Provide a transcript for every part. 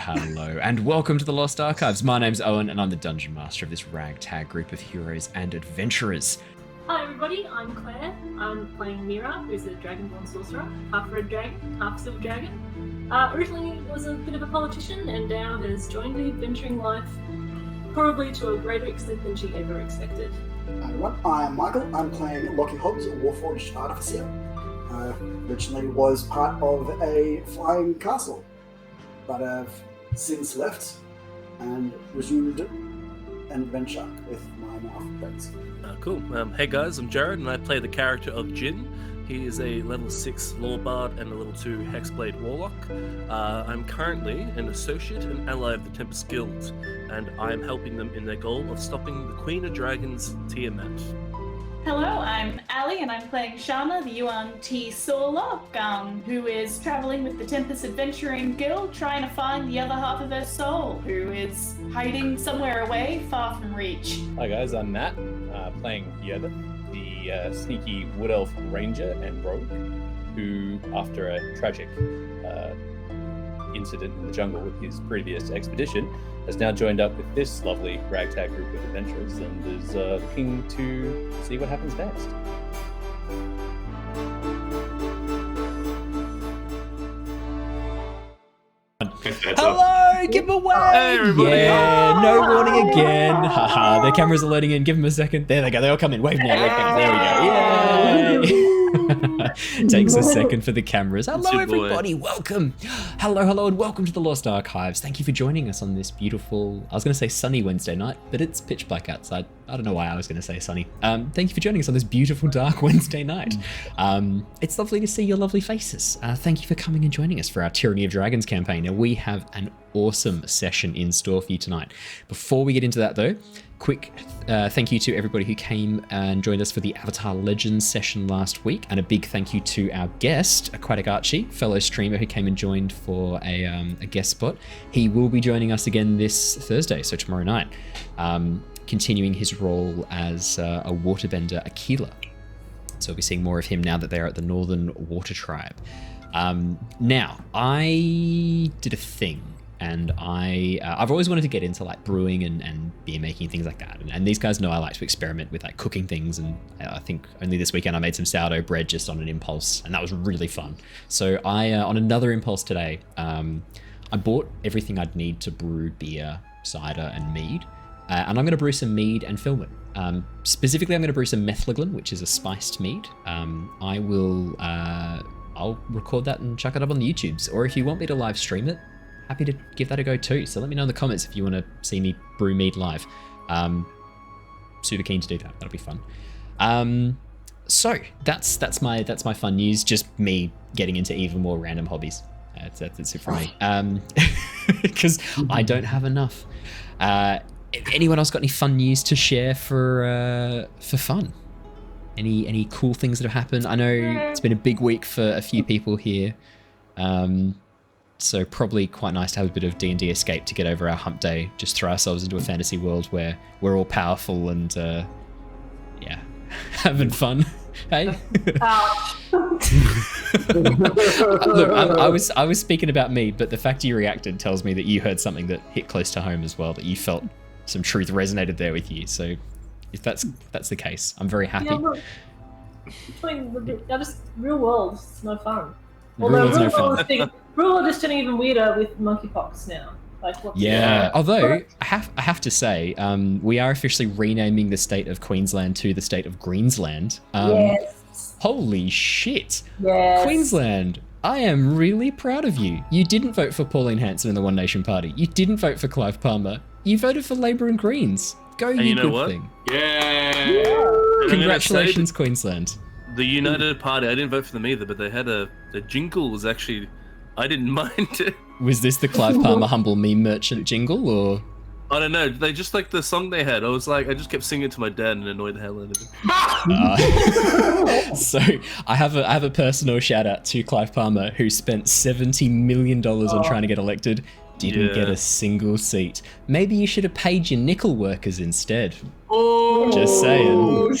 hello, and welcome to the Lost Archives. My name's Owen, and I'm the Dungeon Master of this ragtag group of heroes and adventurers. Hi everybody, I'm Claire. I'm playing Mira, who's a Dragonborn Sorcerer, half red dragon, half silver dragon. Originally was a bit of a politician, and now has joined the adventuring life, probably to a greater extent than she ever expected. Hi everyone, I'm Michael. I'm playing Lockie, a Warforged Artificer. Originally was part of a flying castle, but I've since left and resumed an adventure with my now friends. Cool. Hey guys, I'm Jared, and I play the character of Jin. He is a level 6 Law Bard and a level 2 Hexblade Warlock. I'm currently an associate and ally of the Tempest Guild, and I'm helping them in their goal of stopping the Queen of Dragons, Tiamat. Hello, I'm Ali, and I'm playing Shana, the Yuan-Ti Sorcerer, who is traveling with the Tempest Adventuring Guild, trying to find the other half of her soul, who is hiding somewhere away, far from reach. Hi guys, I'm Matt, playing Yervith, the sneaky Wood Elf Ranger and Rogue, who, after a tragic incident in the jungle with his previous expedition, has now joined up with this lovely ragtag group of adventurers and is looking to see what happens next. Hello, give away! Hey, everybody. Yeah, no warning again. Haha, their cameras are loading in. Give them a second. There they go. They all come in. Wave now. Wave now. There we go. Yay! Takes a second for the cameras. Hello, everybody. Welcome. Hello, and welcome to the Lost Archives. Thank you for joining us on this beautiful, I was going to say sunny Wednesday night, but it's pitch black outside. I don't know why I was going to say sunny. Thank you for joining us on this beautiful dark Wednesday night. It's lovely to see your lovely faces. Thank you for coming and joining us for our Tyranny of Dragons campaign. Now, we have an awesome session in store for you tonight. Before we get into that, though, quick thank you to everybody who came and joined us for the Avatar Legends session last week, and a big thank you to our guest, Aquatic Archie, fellow streamer who came and joined for a guest spot. He will be joining us again this Thursday, so tomorrow night, continuing his role as a waterbender Aquila. So we'll be seeing more of him now that they're at the Northern Water Tribe. Now, I did a thing, and I've always wanted to get into like brewing and beer making, things like that. And these guys know I like to experiment with like cooking things. And I think only this weekend I made some sourdough bread just on an impulse, and that was really fun. So I, on another impulse today, I bought everything I'd need to brew beer, cider, and mead. And I'm going to brew some mead and film it. Specifically, I'm going to brew some Methleglin, which is a spiced mead. I'll record that and chuck it up on the YouTubes. Or if you want me to live stream it, happy to give that a go too. So let me know in the comments if you want to see me brew mead live. Super keen to do that. That'll be fun. So that's my fun news. Just me getting into even more random hobbies. That's it for me. Because I don't have enough. Anyone else got any fun news to share for fun? Any cool things that have happened? I know it's been a big week for a few people here. So probably quite nice to have a bit of D&D escape to get over our hump day. Just throw ourselves into a fantasy world where we're all powerful and yeah, having fun. Hey. Look, I was speaking about me, but the fact you reacted tells me that you heard something that hit close to home as well. That you felt some truth resonated there with you. So if that's the case, I'm very happy. Yeah, look, just real world, it's no fun. Real world's no fun. Real world is turning even weirder with monkeypox now. Although I have to say, we are officially renaming the state of Queensland to the state of Greensland. Yes. Holy shit! Yes. Queensland, I am really proud of you. You didn't vote for Pauline Hanson in the One Nation Party. You didn't vote for Clive Palmer. You voted for Labour and Greens. Go, and you know good what? thing. Yeah. Congratulations, Queensland. The United Party, I didn't vote for them either, but they had the jingle was actually, I didn't mind it. Was this the Clive Palmer Humble Meme Merchant jingle, or? I don't know. They just like the song they had. I was like, I just kept singing it to my dad and annoyed the hell out of him. So I have a personal shout out to Clive Palmer, who spent $70 million on trying to get elected. Didn't get a single seat. Maybe you should have paid your nickel workers instead. Oh, just saying.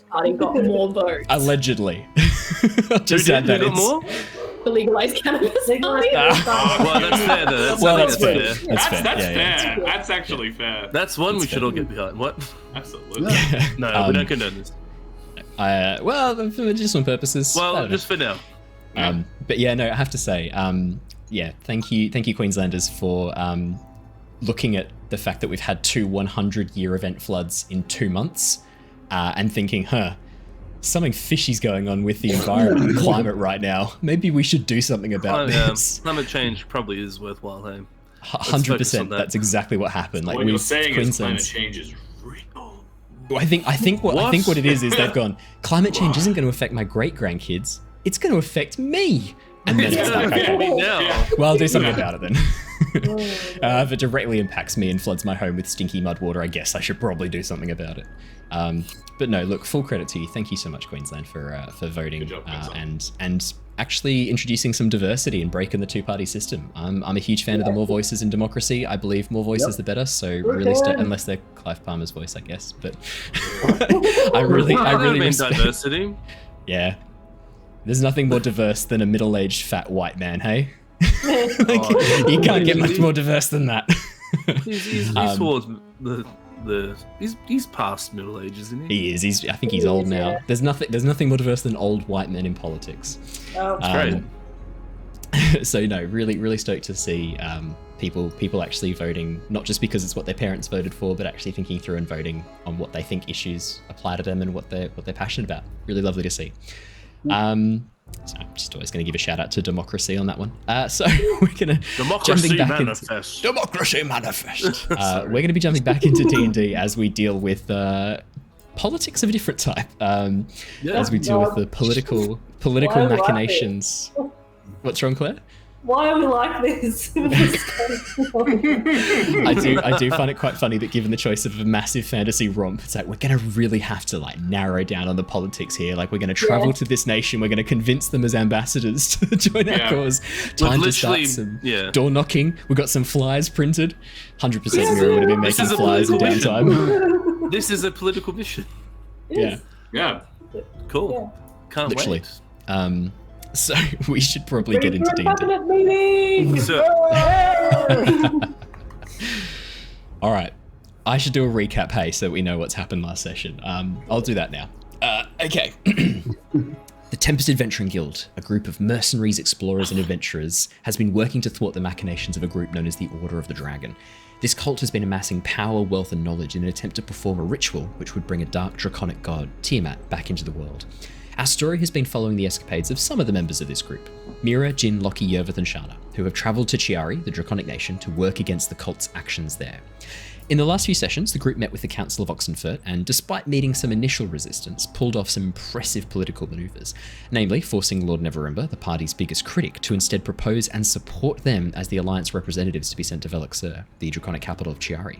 Party got more votes. Allegedly. Just add that got more? the legalized cannabis party. Well, that's fair though. That's fair. fair. That's fair. That's Yeah, fair. That's actually fair. That's one That's we should fair. all get behind. What? Absolutely. No, we don't condone this. Well, for medicinal purposes. I Well, don't know. just for now. But yeah, no, I have to say, thank you, Queenslanders, for looking at the fact that we've had 2 100-year event floods in 2 months, and thinking, something fishy's going on with the environment and climate right now. Maybe we should do something about this. Climate change probably is worthwhile, hey? 100%. That's exactly what happened. Like What you're saying is climate Queensland's. change is real. I think what it is they've gone, climate change isn't going to affect my great grandkids. It's going to affect me. And then it's like, okay, now. well, I'll do something about it then. If it directly impacts me and floods my home with stinky mud water, I guess I should probably do something about it. But no, look, full credit to you. Thank you so much, Queensland, for voting Good job, and actually introducing some diversity and breaking the 2-party system. I'm a huge fan of the more voices in democracy. I believe more voices the better. So really, unless they're Clive Palmer's voice, I guess. But I really respect diversity. Yeah. There's nothing more diverse than a middle-aged fat white man, hey? You can't get much more diverse than that. He's towards he's past middle age, isn't he? He is. I think he's old now. Yeah. There's nothing more diverse than old white men in politics. Great. So no, really stoked to see people actually voting, not just because it's what their parents voted for, but actually thinking through and voting on what they think issues apply to them and what they're passionate about. Really lovely to see. So I'm just always going to give a shout out to democracy on that one. So we're going to Democracy manifest. Democracy manifest. We're going to be jumping back into D&D as we deal with politics of a different type. As we deal with the political Why machinations. What's wrong, Claire? Why are we like this? I do find it quite funny that given the choice of a massive fantasy romp, it's like we're gonna really have to like narrow down on the politics here. Like we're gonna travel to this nation, we're gonna convince them as ambassadors to join our cause. Time to start some door knocking. We've got some flyers printed. 100% Mira would have been making flyers in downtime. This is a political mission. Yeah. Cool. Can't Literally. wait. So we should probably get into D&D. Cabinet meeting! All right. I should do a recap, hey, so we know what's happened last session. I'll do that now. Okay. The Tempest Adventuring Guild, a group of mercenaries, explorers, and adventurers, has been working to thwart the machinations of a group known as the Order of the Dragon. This cult has been amassing power, wealth, and knowledge in an attempt to perform a ritual which would bring a dark draconic god, Tiamat, back into the world. Our story has been following the escapades of some of the members of this group, Mira, Jin, Lockie, Yervith, and Shana, who have travelled to Ciari, the draconic nation, to work against the cult's actions there. In the last few sessions, the group met with the Council of Oxenfurt and, despite meeting some initial resistance, pulled off some impressive political manoeuvres, namely forcing Lord Neverember, the party's biggest critic, to instead propose and support them as the Alliance representatives to be sent to Velixur, the draconic capital of Ciari.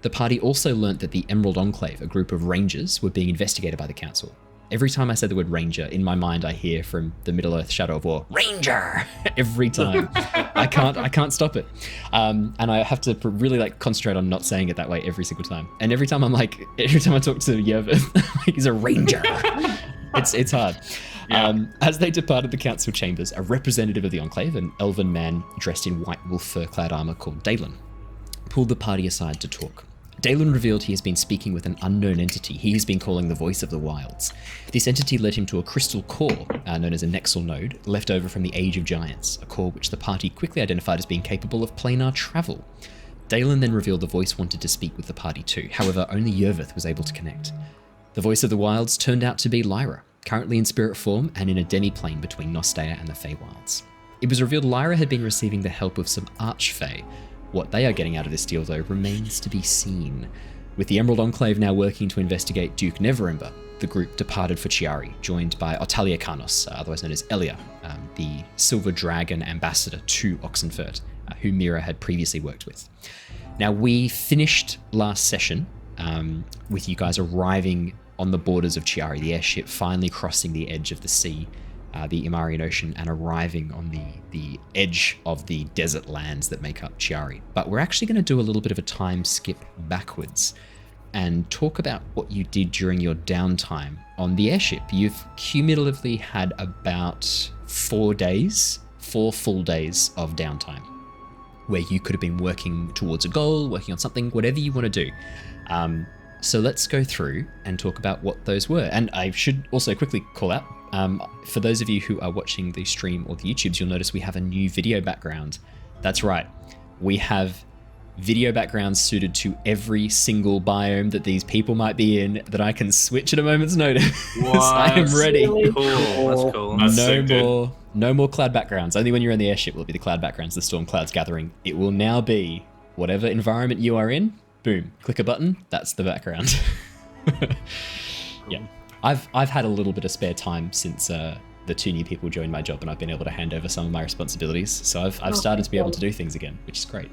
The party also learnt that the Emerald Enclave, a group of rangers, were being investigated by the Council. Every time I say the word ranger, in my mind I hear from the Middle-earth Shadow of War, Ranger! Every time. I can't stop it. And I have to really like concentrate on not saying it that way every single time. And every time I talk to Yervith, he's a ranger. It's hard. Yeah. As they departed the council chambers, a representative of the Enclave, an elven man dressed in white wolf fur-clad armor called Dalen, pulled the party aside to talk. Dalen revealed he has been speaking with an unknown entity he has been calling the Voice of the Wilds. This entity led him to a crystal core, known as a Nexal node, left over from the Age of Giants, a core which the party quickly identified as being capable of planar travel. Dalen then revealed the Voice wanted to speak with the party too, however only Yervith was able to connect. The Voice of the Wilds turned out to be Lyra, currently in spirit form and in a demi-plane between Nostea and the Feywilds. It was revealed Lyra had been receiving the help of some Archfey. What they are getting out of this deal, though, remains to be seen. With the Emerald Enclave now working to investigate Duke Neverember, the group departed for Ciari, joined by Otalia Karnos, otherwise known as Elia, the Silver Dragon ambassador to Oxenfurt, who Mira had previously worked with. Now, we finished last session with you guys arriving on the borders of Ciari, the airship finally crossing the edge of the sea, the Imarian Ocean, and arriving on the edge of the desert lands that make up Ciari. But we're actually going to do a little bit of a time skip backwards and talk about what you did during your downtime on the airship. You've cumulatively had about 4 full days of downtime, where you could have been working towards a goal, working on something, whatever you want to do. So let's go through and talk about what those were. And I should also quickly call out, for those of you who are watching the stream or the YouTubes, you'll notice we have a new video background. That's right. We have video backgrounds suited to every single biome that these people might be in that I can switch at a moment's notice. I am ready. Cool. That's cool. That's so good. No more cloud backgrounds. Only when you're in the airship will it be the cloud backgrounds, the storm clouds gathering. It will now be whatever environment you are in. Boom. Click a button. That's the background. Yeah. I've had a little bit of spare time since the 2 new people joined my job, and I've been able to hand over some of my responsibilities. So I've started to be able to do things again, which is great.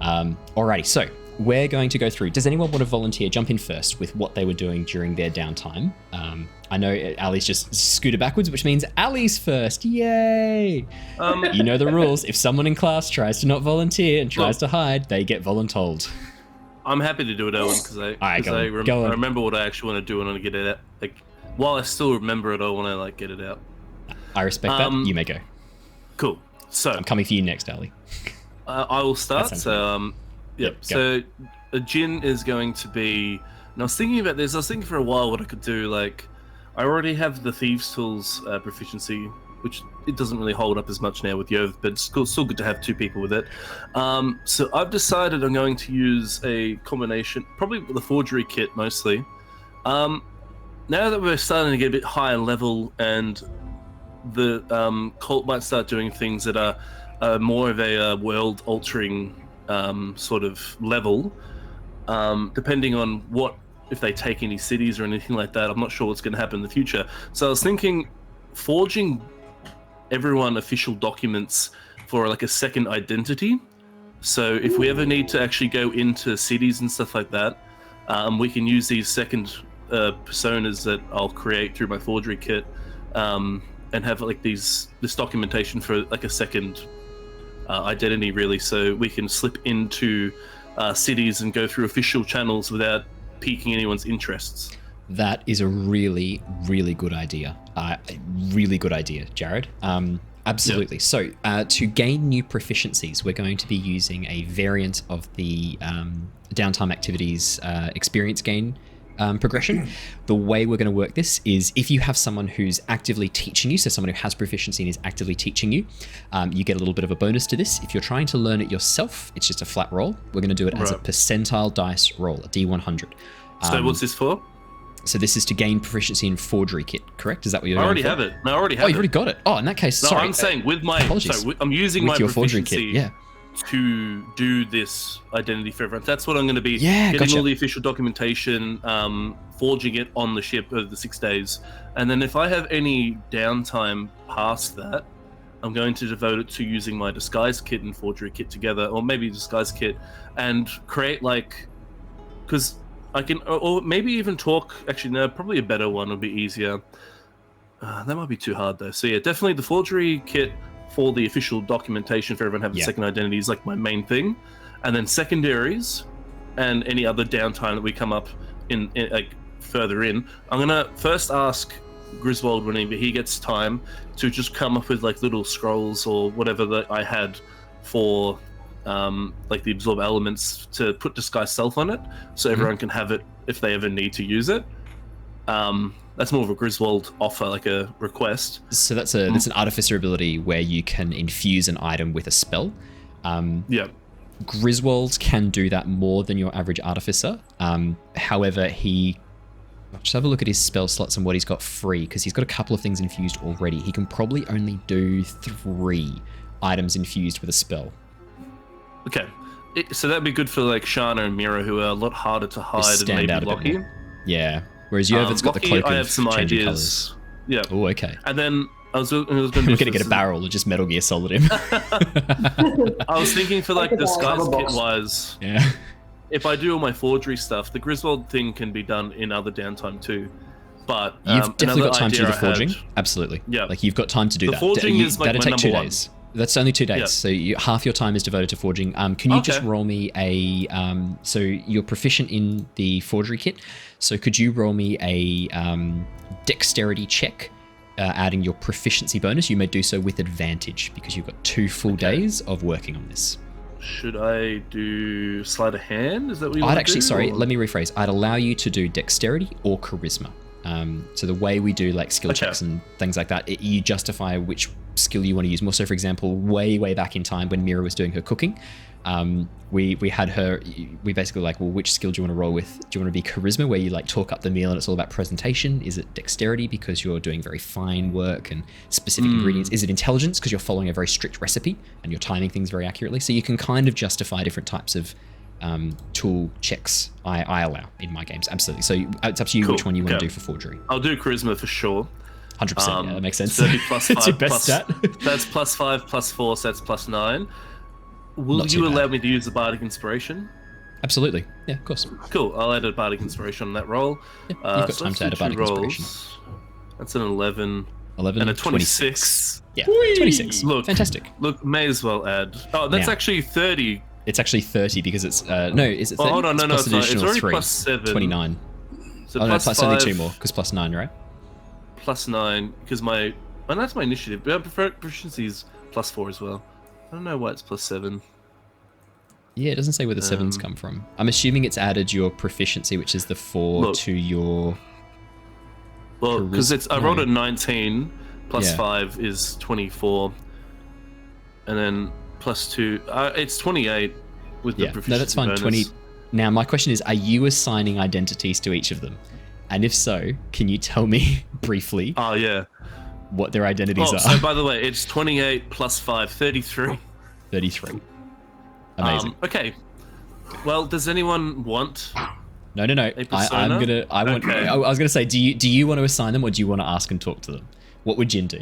Alrighty, so we're going to go through. Does anyone want to volunteer? Jump in first with what they were doing during their downtime. I know Ali's just scooted backwards, which means Ali's first. Yay! You know the rules. If someone in class tries to not volunteer and tries to hide, they get voluntold. I'm happy to do it, Owen, because I remember what I actually want to do and I want to get it out. Like, while I still remember it, I want to like get it out. I respect that. You may go. Cool. So I'm coming for you next, Ali. I will start. So, Yep, So a Jin is going to be. And I was thinking about this. I was thinking for a while what I could do. Like, I already have the Thieves' Tools proficiency, which it doesn't really hold up as much now with Yervith, but it's still good to have 2 people with it. So I've decided I'm going to use a combination, probably the Forgery kit mostly. Now that we're starting to get a bit higher level and the cult might start doing things that are more of a world-altering sort of level, depending on if they take any cities or anything like that. I'm not sure what's going to happen in the future. So I was thinking forging everyone official documents for like a second identity. So if we ever need to actually go into cities and stuff like that, we can use these second personas that I'll create through my forgery kit, and have like this documentation for like a second identity, really, so we can slip into cities and go through official channels without piquing anyone's interests. That is a really, really good idea. Really good idea, Jared. Absolutely. Yep. So to gain new proficiencies, we're going to be using a variant of the downtime activities experience gain progression. The way we're going to work this is if you have someone who's actively teaching you, so someone who has proficiency and is actively teaching you, you get a little bit of a bonus to this. If you're trying to learn it yourself, it's just a flat roll. We're going to do it as a percentile dice roll, a D100. So what's this for? So this is to gain proficiency in forgery kit, correct? Is that what you're I going already for? have it. No, I already have it. Oh, you already got it. Oh, in that case, no, sorry. I'm saying with my... Apologies. Sorry, I'm using with my your forgery proficiency kit, to do this identity for everyone. That's what I'm going to be getting all the official documentation, forging it on the ship over the 6 days. And then if I have any downtime past that, I'm going to devote it to using my disguise kit and forgery kit together, or maybe disguise kit, and create like... Because I can... Or maybe even talk... Actually, no, probably a better one would be easier. That might be too hard, though. So yeah, definitely the forgery kit for the official documentation for everyone having second identity is like my main thing, and then secondaries and any other downtime that we come up in like further in. I'm gonna first ask Griswold whenever he gets time to just come up with like little scrolls or whatever that I had for like the absorb elements to put disguise self on it, so everyone can have it if they ever need to use it. That's more of a Griswold offer, like a request. So that's an artificer ability where you can infuse an item with a spell. Griswold can do that more than your average artificer. However, just have a look at his spell slots and what he's got free, because he's got a couple of things infused already. He can probably only do 3 items infused with a spell. Okay. So that'd be good for like Shana and Mira, who are a lot harder to hide, and maybe Lockie. Yeah. Whereas Yervith's got the cloak I of have some changing ideas. colours. Yeah. Oh, okay. And then I was going to We're going to get a barrel and just Metal Gear Solid him. I was thinking for like disguise kit wise. Yeah. If I do all my forgery stuff, the Griswold thing can be done in other downtime too. But you've definitely got time to do the forging. Absolutely. Yeah. Like you've got time to do that. The forging is like that'd my take 2 number days. That's only 2 days. Yeah. So half your time is devoted to forging. Can you just roll me a... so you're proficient in the forgery kit. So could you roll me a dexterity check adding your proficiency bonus, you may do so with advantage because you've got 2 full days of working on this. Should I do sleight of hand? Is that what you I'd want actually, to do? sorry, or- let me rephrase. I'd allow you to do dexterity or charisma. So the way we do like skill Okay. checks and things like that, you justify which skill you want to use more. So for example, way back in time when Mira was doing her cooking, we had her, we basically like, well, which skill do you want to roll with? Do you want to be charisma where you like talk up the meal and it's all about presentation? Is it dexterity because you're doing very fine work and specific ingredients? Is it intelligence because you're following a very strict recipe and you're timing things very accurately? So you can kind of justify different types of tool checks I allow in my games. Absolutely. So it's up to you Cool. which one you want to Okay. do for forgery. I'll do charisma for sure. 100%. Yeah, that makes sense. So that'd be plus It's your 5 best plus- stat. That's plus 5 plus 4, so that's plus 9. Will Not too you bad. allow me to use the Bardic Inspiration? Absolutely. Yeah, of course. Cool, I'll add a Bardic Inspiration on that roll. Yeah, you've got so time let's to add do a Bardic 2 Inspiration. rolls. That's an 11 11 and a 26. Yeah, Whee! 26. Look. Fantastic. Look, may as well add. Oh, that's Now. actually 30. It's actually 30 because it's no, is it 30? Oh, hold on, no, It's no, plus it's not. It's additional already 3. plus 7. 29. So Oh no, plus plus 5, only 2 more because plus 9, right? plus 9, because my... Oh, that's my initiative. But proficiency is plus 4 as well. I don't know why it's plus 7. Yeah, it doesn't say where the 7s come from. I'm assuming it's added your proficiency, which is the 4 Look. to your... Well, because it's I rolled No. a 19, plus Yeah. 5 is 24, and then plus 2, it's 28 with the Yeah, proficiency no, that's fine. bonus. 20. Now, my question is, are you assigning identities to each of them? And if so, can you tell me briefly Oh, yeah. what their identities Oh, are? so by the way, it's 28 plus 5, 33. 33. Amazing. Okay. Well, does anyone want... No. I'm persona? gonna. I want. Okay. I was gonna say, do you want to assign them, or do you want to ask and talk to them? What would Jin do?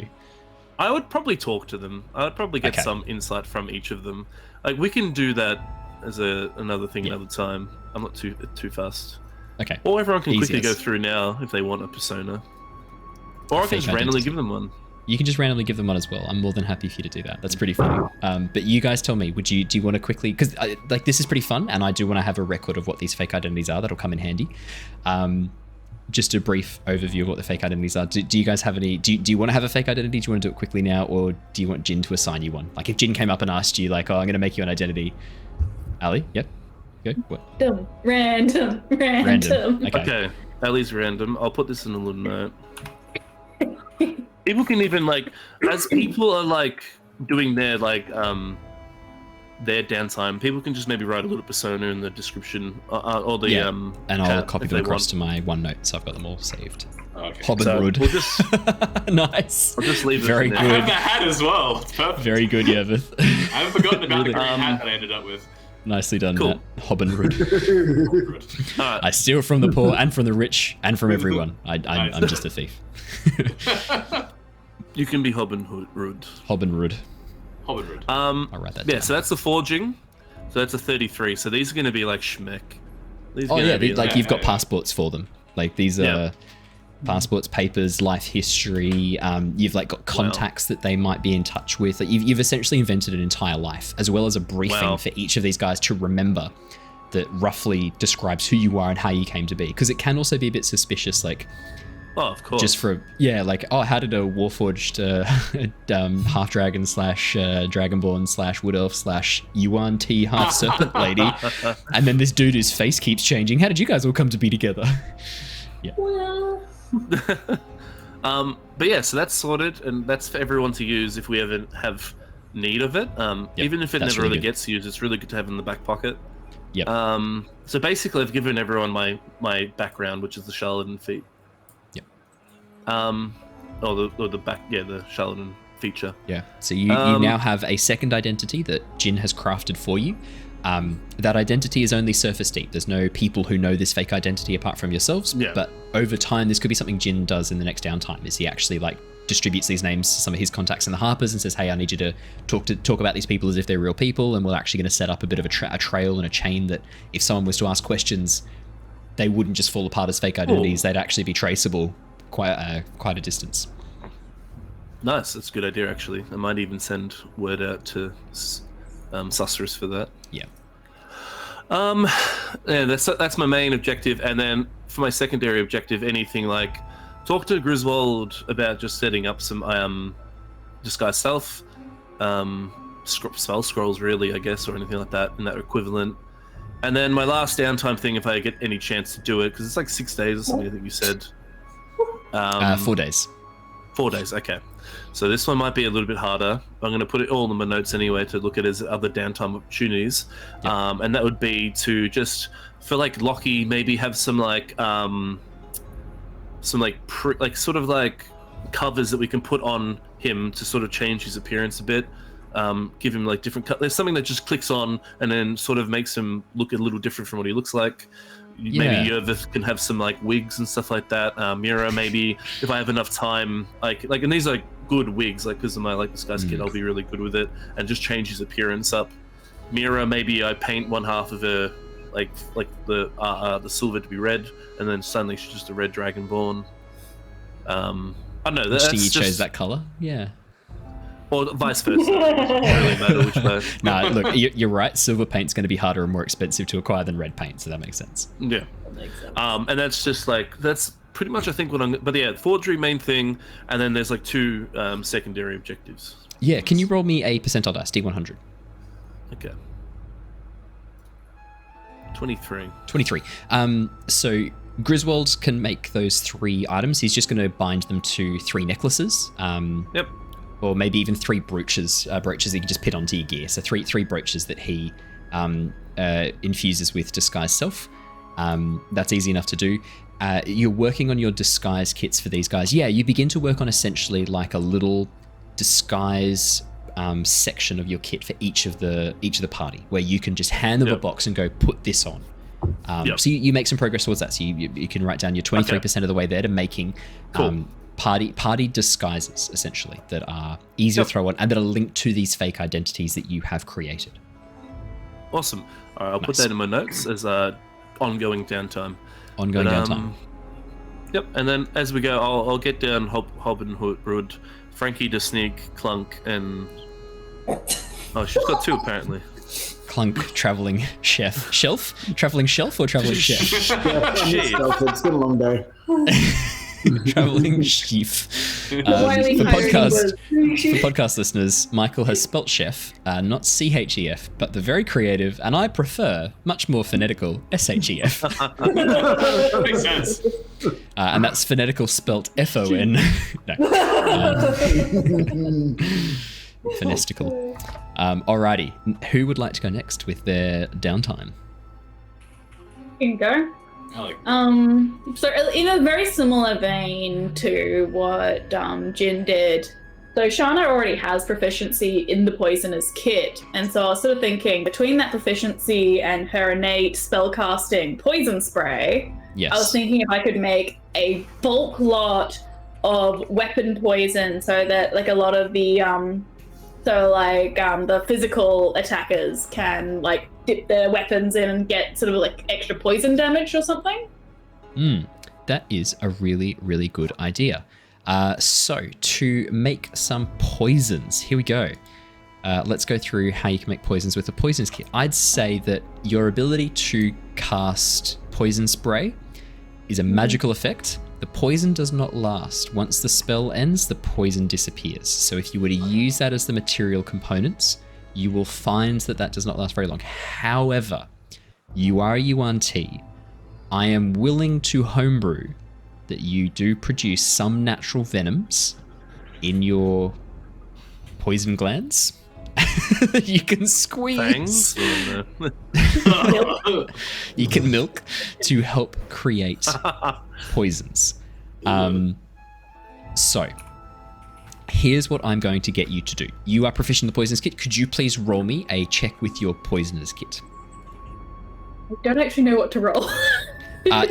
I would probably talk to them. I would probably get Okay. some insight from each of them. Like, we can do that as another thing Yeah. another time. I'm not too fast. Okay. Or everyone can quickly Easiest. go through now if they want a persona. Or I can Fake just randomly identity. give them one. You can just randomly give them one as well. I'm more than happy for you to do that. That's pretty funny. But you guys tell me, do you want to quickly, because like this is pretty fun, and I do want to have a record of what these fake identities are. That'll come in handy. Just a brief overview of what the fake identities are. Do you guys have any? Do you want to have a fake identity? Do you want to do it quickly now, or do you want Jin to assign you one? Like if Jin came up and asked you, like, "Oh, I'm going to make you an identity." Ali, yep. Good. What? Random. Random. Okay. Okay, at least random. I'll put this in a little note. People can even like, as people are like doing their like their downtime, people can just maybe write a little persona in the description or the Yeah, and I'll chat copy if them they across want. to my OneNote, so I've got them all saved. Okay. Hob and So Rud. we'll just Nice. I'll just leave it Very for I now. have the hat as well. It's perfect. Very good, Yervith. I haven't forgotten about the Really. green hat that I ended up with. Nicely done, Cool. Matt. Hob and Rud. Good. Alright. I steal from the poor and from the rich and from everyone. I'm Nice. just a thief. You can be Hob and Rud. Hob and Rud. Hobbit. I'll write that Yeah, down. so that's the forging. So that's a 33. So these are going to be like schmeck. These are Oh gonna yeah, be like yeah, you've got yeah. passports for them. Like these are Yeah. passports, papers, life history. You've like got contacts that they might be in touch with. Like you've essentially invented an entire life, as well as a briefing Wow. for each of these guys to remember that roughly describes who you are and how you came to be. Because it can also be a bit suspicious, like Oh, of course. just for like, oh, how did a Warforged half dragon / dragonborn / wood elf / Yuan-Ti half serpent lady, and then this dude whose face keeps changing. How did you guys all come to be together? Well, But yeah, so that's sorted, and that's for everyone to use if we ever have need of it. Even if it that's never really really good. gets used, it's really good to have in the back pocket. Yep. So basically, I've given everyone my background, which is the charlatan feat. Yep. Or the charlatan feature. Yeah. So you now have a second identity that Jin has crafted for you. That identity is only surface deep. There's no people who know this fake identity apart from yourselves. Yeah. But over time, this could be something Jin does in the next downtime. Is he actually like distributes these names to some of his contacts in the Harpers and says, "Hey, I need you to talk about these people as if they're real people, and we're actually going to set up a bit of a trail and a chain that if someone was to ask questions, they wouldn't just fall apart as fake identities. They'd actually be traceable quite a distance." Nice, that's a good idea actually. I might even send word out to sorcerers for that. Yeah. Yeah, that's my main objective, and then for my secondary objective, anything like talk to Griswold about just setting up some disguise self, spell scrolls, really, I guess, or anything like that in that equivalent. And then my last downtime thing, if I get any chance to do it, because it's like 6 days or something, I think you said. 4 days. 4 days, okay. So this one might be a little bit harder. I'm going to put it all in my notes anyway to look at as other downtime opportunities. Yep. And that would be to just, for like Lockie, maybe have some like sort of like covers that we can put on him to sort of change his appearance a bit. Give him like different there's something that just clicks on and then sort of makes him look a little different from what he looks like. Maybe Yervith can have some like wigs and stuff like that. Mira, maybe if I have enough time, like and these are good wigs, like because of my like disguise kit, I'll be really good with it and just change his appearance up. Mira, maybe I paint one half of her like the silver to be red, and then suddenly she's just a red dragonborn. I don't know. Which you chose that color? Yeah. Or vice versa. It doesn't really matter which way. No, look, you're right. Silver paint's going to be harder and more expensive to acquire than red paint, so that makes sense. Yeah. That makes sense. And that's just like, that's pretty much I think what I'm, but yeah, forgery main thing, and then there's like 2 secondary objectives. Yeah, can you roll me a percentile dice, D100? Okay. 23. 23. So Griswold can make those 3 items. He's just going to bind them to 3 necklaces. Yep. Or maybe even 3 brooches that you can just put onto your gear. So three brooches that he infuses with disguise self. That's easy enough to do. You're working on your disguise kits for these guys. Yeah, you begin to work on essentially like a little disguise section of your kit for each of the party, where you can just hand them a box and go, put this on. So you make some progress towards that. So you can write down your 23% of the way there to making party disguises, essentially, that are easy to throw on and that are linked to these fake identities that you have created. Awesome. All right, I'll put that in my notes as ongoing downtime. Downtime. Yep, and then as we go, I'll get down Robin Hood, Frankie to sneak, Clunk, and... Oh, she's got 2 apparently. Clunk, traveling chef. Shelf? Traveling shelf or traveling chef? It's been a long day. Traveling chef. For podcast listeners, Michael has spelt chef, not CHEF, but the very creative, and I prefer, much more phonetical, SHEF. Makes sense. And that's phonetical spelt FON. No. Phonestical. Alrighty. Who would like to go next with their downtime? You can go. So in a very similar vein to what Jin did, so Shana already has proficiency in the poisonous kit, and so I was sort of thinking between that proficiency and her innate spellcasting poison spray, yes. I was thinking if I could make a bulk lot of weapon poison so that like a lot of the the physical attackers can like dip their weapons in and get sort of like extra poison damage or something. That is a really, really good idea. So to make some poisons, here we go. Let's go through how you can make poisons with a poisons kit. I'd say that your ability to cast poison spray is a magical effect. The poison does not last. Once the spell ends, the poison disappears. So if you were to use that as the material components, you will find that that does not last very long. However, you are a Yuan-Ti. I am willing to homebrew that you do produce some natural venoms in your poison glands that you can squeeze. You can milk to help create poisons. So here's what I'm going to get you to do. You are proficient in the poisonous kit. Could you please roll me a check with your poisonous kit? I don't actually know what to roll.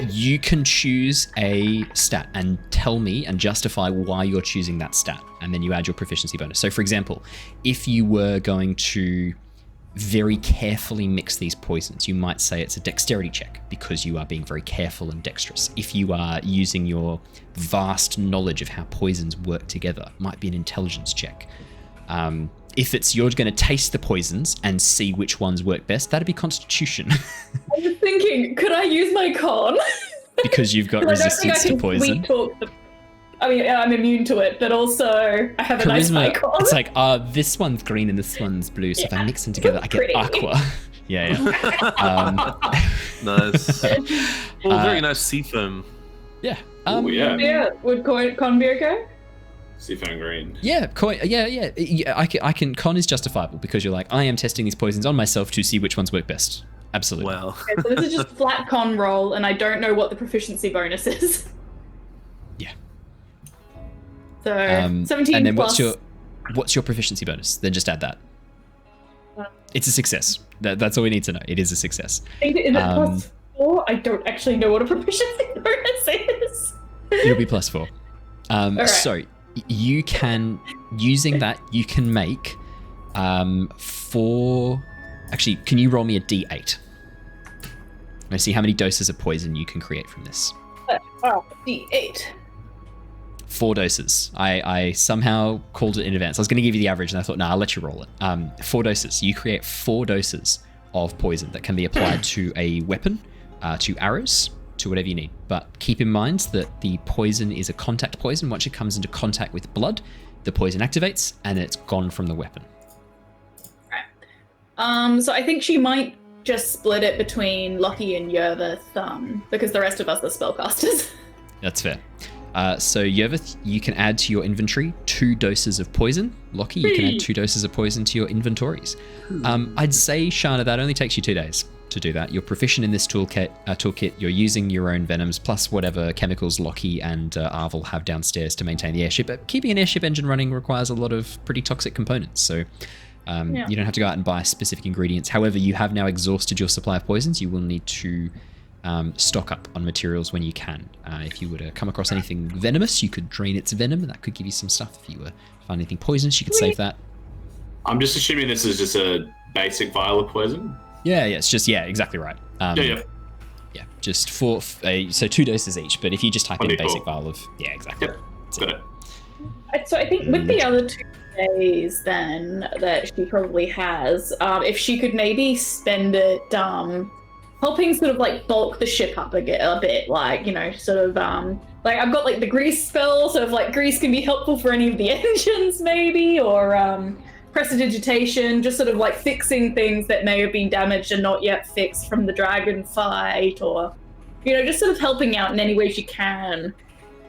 You can choose a stat and tell me and justify why you're choosing that stat, and then you add your proficiency bonus. So for example, if you were going to very carefully mix these poisons, you might say it's a dexterity check because you are being very careful and dexterous. If you are using your vast knowledge of how poisons work together, it might be an intelligence check. If it's you're going to taste the poisons and see which ones work best, that'd be constitution. I was thinking, could I use my con? Because you've got resistance to poison. I mean, I'm immune to it, but also I have a nice icon. It's like, this one's green and this one's blue, so if I mix them together, I get Pretty. aqua. Yeah. Nice. Oh, very nice seafoam. Yeah. Yeah, would con be okay? Seafoam green. Yeah, I can. Con is justifiable because you're like, I am testing these poisons on myself to see which ones work best. Absolutely. Wow. Okay, so this is just flat con roll, and I don't know what the proficiency bonus is. Yeah. So 17 and then plus. what's your proficiency bonus? Then just add that. It's a success. That's all we need to know. It is a success. Is it plus 4? I don't actually know what a proficiency bonus is. It'll be plus 4. right. So you can, using that, you can make 4. Actually, can you roll me a d8? I'm gonna see how many doses of poison you can create from this. D8. 4 doses. I somehow called it in advance. I was going to give you the average, and I thought, nah, I'll let you roll it. 4 doses. You create 4 doses of poison that can be applied to a weapon, to arrows, to whatever you need. But keep in mind that the poison is a contact poison. Once it comes into contact with blood, the poison activates, and it's gone from the weapon. Right. So I think she might just split it between Lockie and Yervith, because the rest of us are spellcasters. That's fair. So Yervith, you can add to your inventory 2 doses of poison. Lockie, you can add 2 doses of poison to your inventories. I'd say, Shana, that only takes you 2 days to do that. You're proficient in this toolkit. You're using your own venoms plus whatever chemicals Lockie and Arvel have downstairs to maintain the airship. But keeping an airship engine running requires a lot of pretty toxic components. So you don't have to go out and buy specific ingredients. However, you have now exhausted your supply of poisons. You will need to stock up on materials when you can. If you were to come across anything venomous, you could drain its venom, and that could give you some stuff. If you were to find anything poisonous, you could save that. I'm just assuming this is just a basic vial of poison. Yeah, it's just, exactly right. Yeah, just 4, so 2 doses each, but if you just type in basic vial of, exactly. Yep, got it. So I think with the other 2 days then that she probably has, if she could maybe spend it helping sort of like bulk the ship up a bit, like, sort of like I've got like the grease spell, so if like grease can be helpful for any of the engines maybe, or prestidigitation, just sort of like fixing things that may have been damaged and not yet fixed from the dragon fight, or just sort of helping out in any way she can,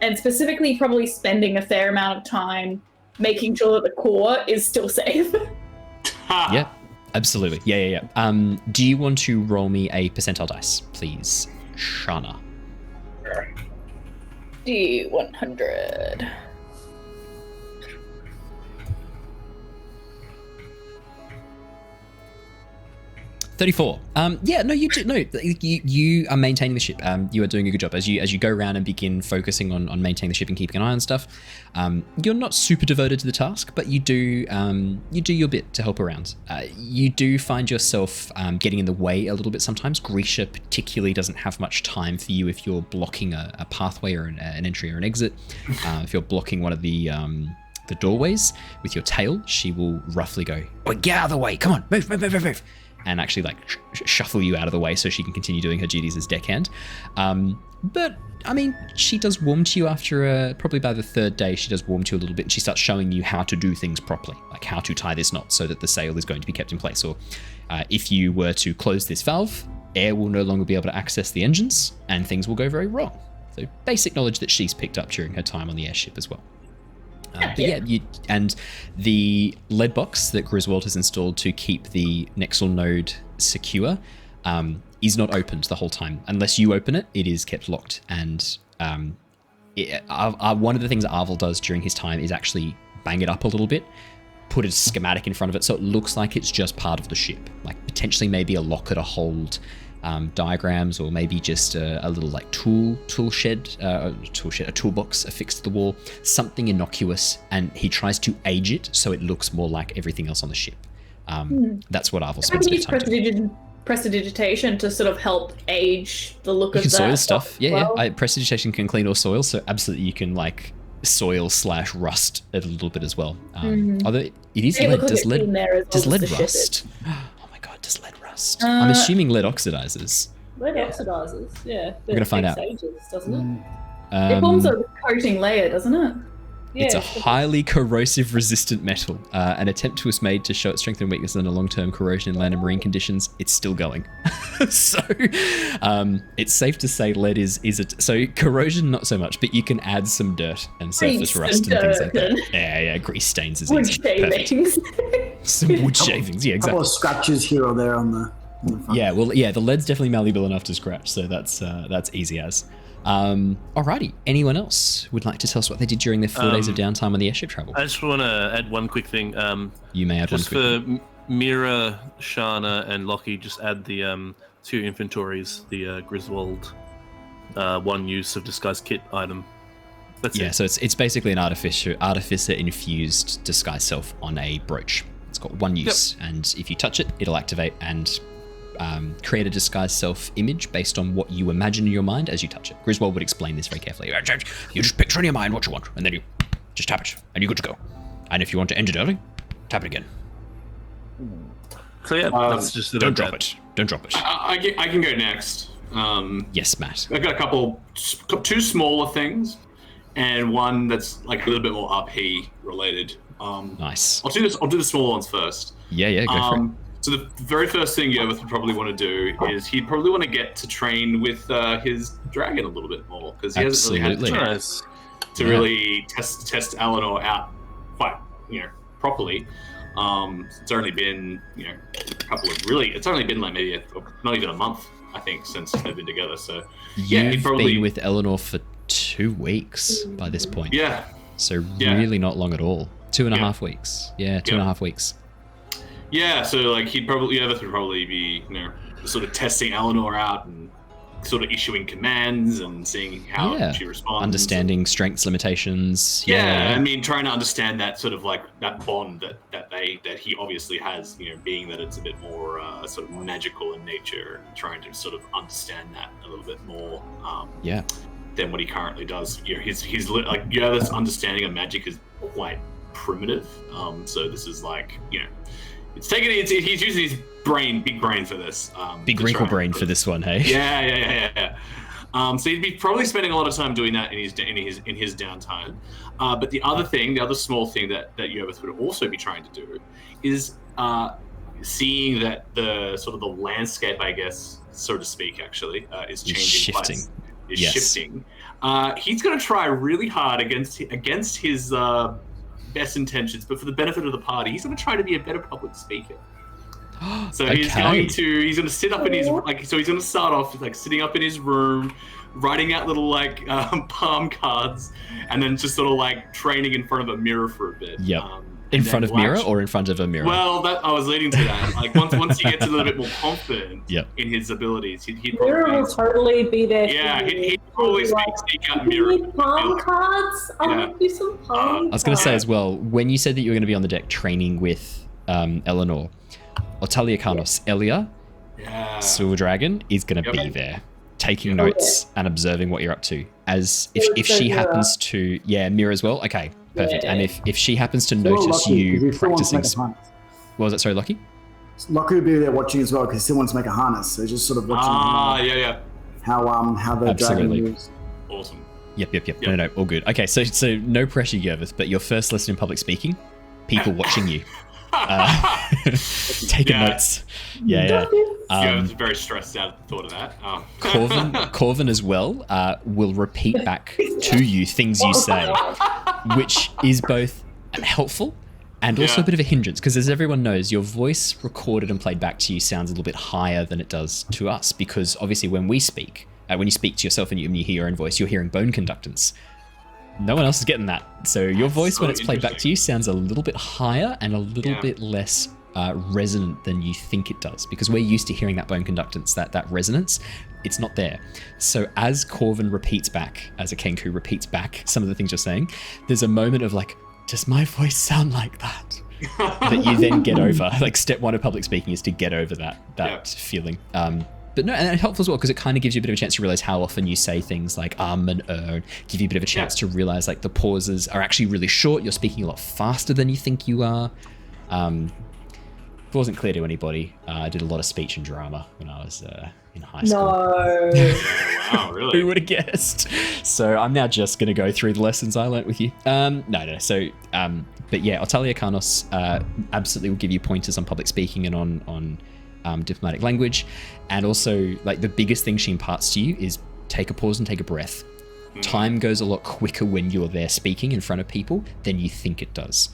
and specifically probably spending a fair amount of time making sure that the core is still safe. Yeah. Absolutely. Yeah. Do you want to roll me a percentile dice, please, Shana? D100. 34. You are maintaining the ship. You are doing a good job as you go around and begin focusing on maintaining the ship and keeping an eye on stuff. You're not super devoted to the task, but you do your bit to help around. You do find yourself getting in the way a little bit sometimes. Grisha particularly doesn't have much time for you if you're blocking a pathway or an entry or an exit. If you're blocking one of the doorways with your tail, she will roughly go, "Oh, get out of the way! Come on, move!" And actually like shuffle you out of the way so she can continue doing her duties as deckhand. But I mean, she does warm to you after probably by the 3rd day. She does warm to you a little bit, and she starts showing you how to do things properly, like how to tie this knot so that the sail is going to be kept in place. Or if you were to close this valve, air will no longer be able to access the engines, and things will go very wrong. So basic knowledge that she's picked up during her time on the airship as well. And the lead box that Griswold has installed to keep the Nexal node secure is not opened the whole time. Unless you open it, it is kept locked. And one of the things that Arvel does during his time is actually bang it up a little bit, put a schematic in front of it so it looks like it's just part of the ship. Like potentially maybe a locker to hold diagrams, or maybe just a little like a toolbox affixed to the wall, something innocuous, and he tries to age it so it looks more like everything else on the ship. That's what Arvel spends his time doing. Prestidigitation to sort of help age the look of that. You can soil stuff. Prestidigitation can clean or soil, so absolutely you can like soil/rust it a little bit as well. Although it is lead. Does lead rust? Oh my god, does lead rust? I'm assuming lead oxidizes. Lead oxidizes, yeah. We're gonna find out. Ages, doesn't it? It forms a coating layer, doesn't it? It's a highly corrosive resistant metal. An attempt was made to show its strength and weakness under long-term corrosion in land and marine conditions. It's still going. So it's safe to say lead is so corrosion not so much, but you can add some dirt and surface rust and things like that. Yeah, grease stains is Wood easy. shavings. Some wood shavings, yeah, A couple exactly. of scratches here or there on the front. Yeah, well, yeah, the lead's definitely malleable enough to scratch, so that's easy as. Alrighty, anyone else would like to tell us what they did during their 4 days of downtime on the airship travel? I just want to add one quick thing. You may add one Just quick. for Mira, Shana, and Lockie, just add the 2 inventories, the Griswold one use of disguise kit item. That's Yeah, it. so it's basically an artificer infused disguise self on a brooch. It's got one use, and if you touch it, it'll activate and create a disguise self image based on what you imagine in your mind as you touch it. Griswold would explain this very carefully. You just picture in your mind what you want, and then you just tap it, and you're good to go. And if you want to end it early, tap it again. So yeah, that's just Don't drop it. Don't drop it. I can go next. Yes, Matt. I've got 2 smaller things, and one that's like a little bit more RP related. Nice. I'll do the smaller ones first. Yeah, go for it. So the very first thing Yervith would probably want to do is he'd probably want to get to train with his dragon a little bit more, because he hasn't really had the Absolutely. chance to really test Eleanor out quite properly. It's only been it's only been like maybe not even a month, I think, since they've been together. So yeah, You've been with Eleanor for 2 weeks by this point. Yeah. So really not long at all. 2.5 weeks. Yeah, 2.5 weeks. Yeah, so like Yervith would probably be sort of testing Eleanor out and sort of issuing commands and seeing how she responds. Understanding strengths, limitations. Yeah, I mean, trying to understand that sort of like that bond that he obviously has, being that it's a bit more sort of magical in nature, and trying to sort of understand that a little bit more. Than what he currently does. His like Yervith's understanding of magic is quite primitive. So this is like he's using his big brain for this. Big wrinkle brain for this one, hey? Yeah. So he'd be probably spending a lot of time doing that in his downtime. But the other small thing that Yervith would also be trying to do is seeing that the sort of the landscape, I guess, so to speak, actually, is changing. Shifting. Shifting. He's going to try really hard against his best intentions, but for the benefit of the party, he's going to try to be a better public speaker. So he's going to sit up in his he's going to start off like sitting up in his room, writing out little like palm cards, and then just sort of like training in front of a mirror for a bit. Yep. In front of Mira or in front of a mirror? Well, I was leading to that. Like once he gets a little bit more confident in his abilities, he'd probably... Mira will totally be there. Yeah, he'd probably speak out Mira. Palm cards? I'll make you some palm I was going to say as well, when you said that you were going to be on the deck training with Eleanor, Otaliakanos Elia, Silver Dragon, is going to be there, taking notes and observing what you're up to. As if she happens to... Yeah, Mira as well? Okay. Perfect. Yeah. And if she happens to notice you practicing... What was that? Sorry, Lockie? Lockie will be there watching as well because he still wants to make a harness. So just sort of watching how the dragon moves. Awesome. Yep. No, all good. Okay, so no pressure, Yervith, but your first lesson in public speaking, people watching you. Taking notes. Yeah. I was very stressed out at the thought of that. Corvin as well will repeat back to you things you say, which is both helpful and also a bit of a hindrance, because as everyone knows, your voice recorded and played back to you sounds a little bit higher than it does to us, because obviously when we speak, when you speak to yourself and you hear your own voice, you're hearing bone conductance. No one else is getting that. So your voice, when it's played back to you, sounds a little bit higher and a little bit less resonant than you think it does, because we're used to hearing that bone conductance, that resonance. It's not there. So as Corvin repeats back, as a Kenku repeats back some of the things you're saying, there's a moment of like, does my voice sound like that? That you then get over. Like step one of public speaking is to get over that feeling. But no, and it helps as well because it kind of gives you a bit of a chance to realize how often you say things like and give you a bit of a chance to realize like the pauses are actually really short. You're speaking a lot faster than you think you are. If it wasn't clear to anybody, I did a lot of speech and drama when I was in high school. No. Wow, really? Who would have guessed? So I'm now just going to go through the lessons I learnt with you. No. So, but yeah, Otalia Carnos absolutely will give you pointers on public speaking and on diplomatic language. And also, like, the biggest thing she imparts to you is take a pause and take a breath. Time goes a lot quicker when you're there speaking in front of people than you think it does.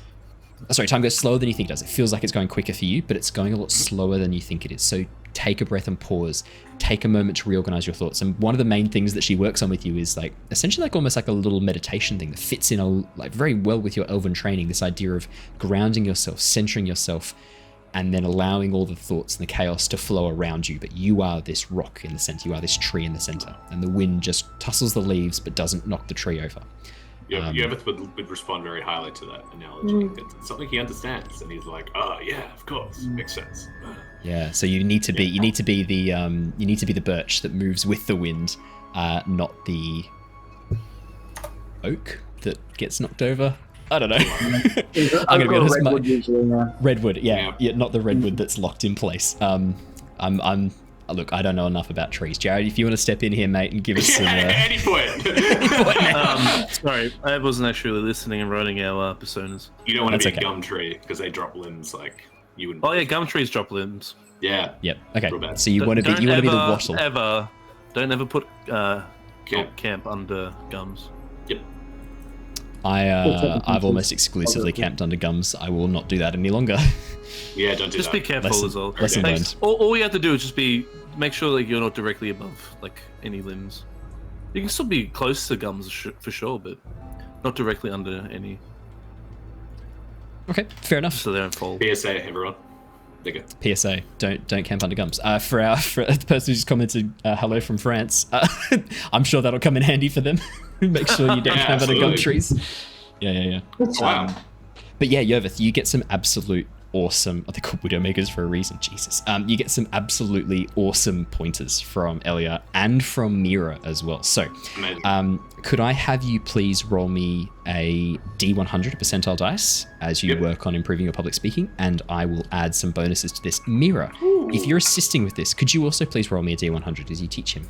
Sorry, time goes slower than you think it does. It feels like it's going quicker for you, but it's going a lot slower than you think it is. So take a breath and pause. Take a moment to reorganize your thoughts. And one of the main things that she works on with you is like essentially like almost like a little meditation thing that fits in like very well with your elven training. This idea of grounding yourself, centering yourself, and then allowing all the thoughts and the chaos to flow around you. But you are this rock in the center. You are this tree in the center. And the wind just tussles the leaves, but doesn't knock the tree over. Yervith would respond very highly to that analogy. It's something he understands, and he's like, "Oh yeah, of course, makes sense." Yeah, so you need to be the birch that moves with the wind, not the oak that gets knocked over. I don't know. I'm gonna be honest. Redwood, yeah, not the redwood that's locked in place. Look, I don't know enough about trees. Jared, if you want to step in here, mate, and give us some... Any point. Sorry, I wasn't actually listening and writing our personas. You don't want to be a gum tree, because they drop limbs like you wouldn't... Oh yeah, gum trees drop limbs. Yeah. Yep, okay. So you want to be the wattle. Don't ever put camp under gums. Yep. I've almost exclusively camped under gums. I will not do that any longer. Yeah, don't do that. Just be careful as well. Lesson learned. All you have to do is just make sure that you're not directly above like any limbs. You can still be close to gums for sure, but not directly under any. Okay, fair enough. So they don't fall. PSA, everyone. PSA, don't camp under gums. For the person who just commented, hello from France, I'm sure that'll come in handy for them. Make sure you don't camp under gum trees. Yeah. Wow. But yeah, Yervith, you get some absolute awesome, they're called Widowmakers for a reason, Jesus. You get some absolutely awesome pointers from Elia and from Mira as well. So, could I have you please roll me a D100 percentile dice as you work on improving your public speaking, and I will add some bonuses to this. Mira, if you're assisting with this, could you also please roll me a D100 as you teach him?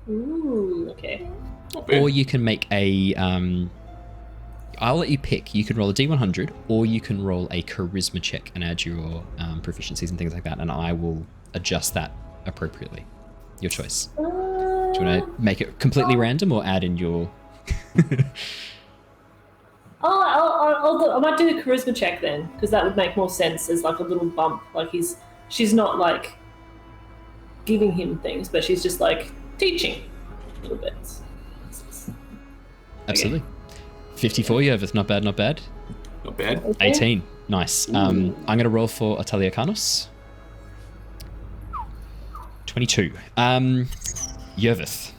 Ooh, okay. Or you can make a... I'll let you pick. You can roll a D100, or you can roll a charisma check and add your proficiencies and things like that, and I will adjust that appropriately. Your choice. Do you want to make it completely random or add in your... I might do a charisma check then, because that would make more sense as like a little bump. Like she's not like giving him things, but she's just like teaching a little bit. Absolutely. 54, Yervith, not bad. Not bad. 18, nice. I'm going to roll for Otalia Carnos. 22. Yervith.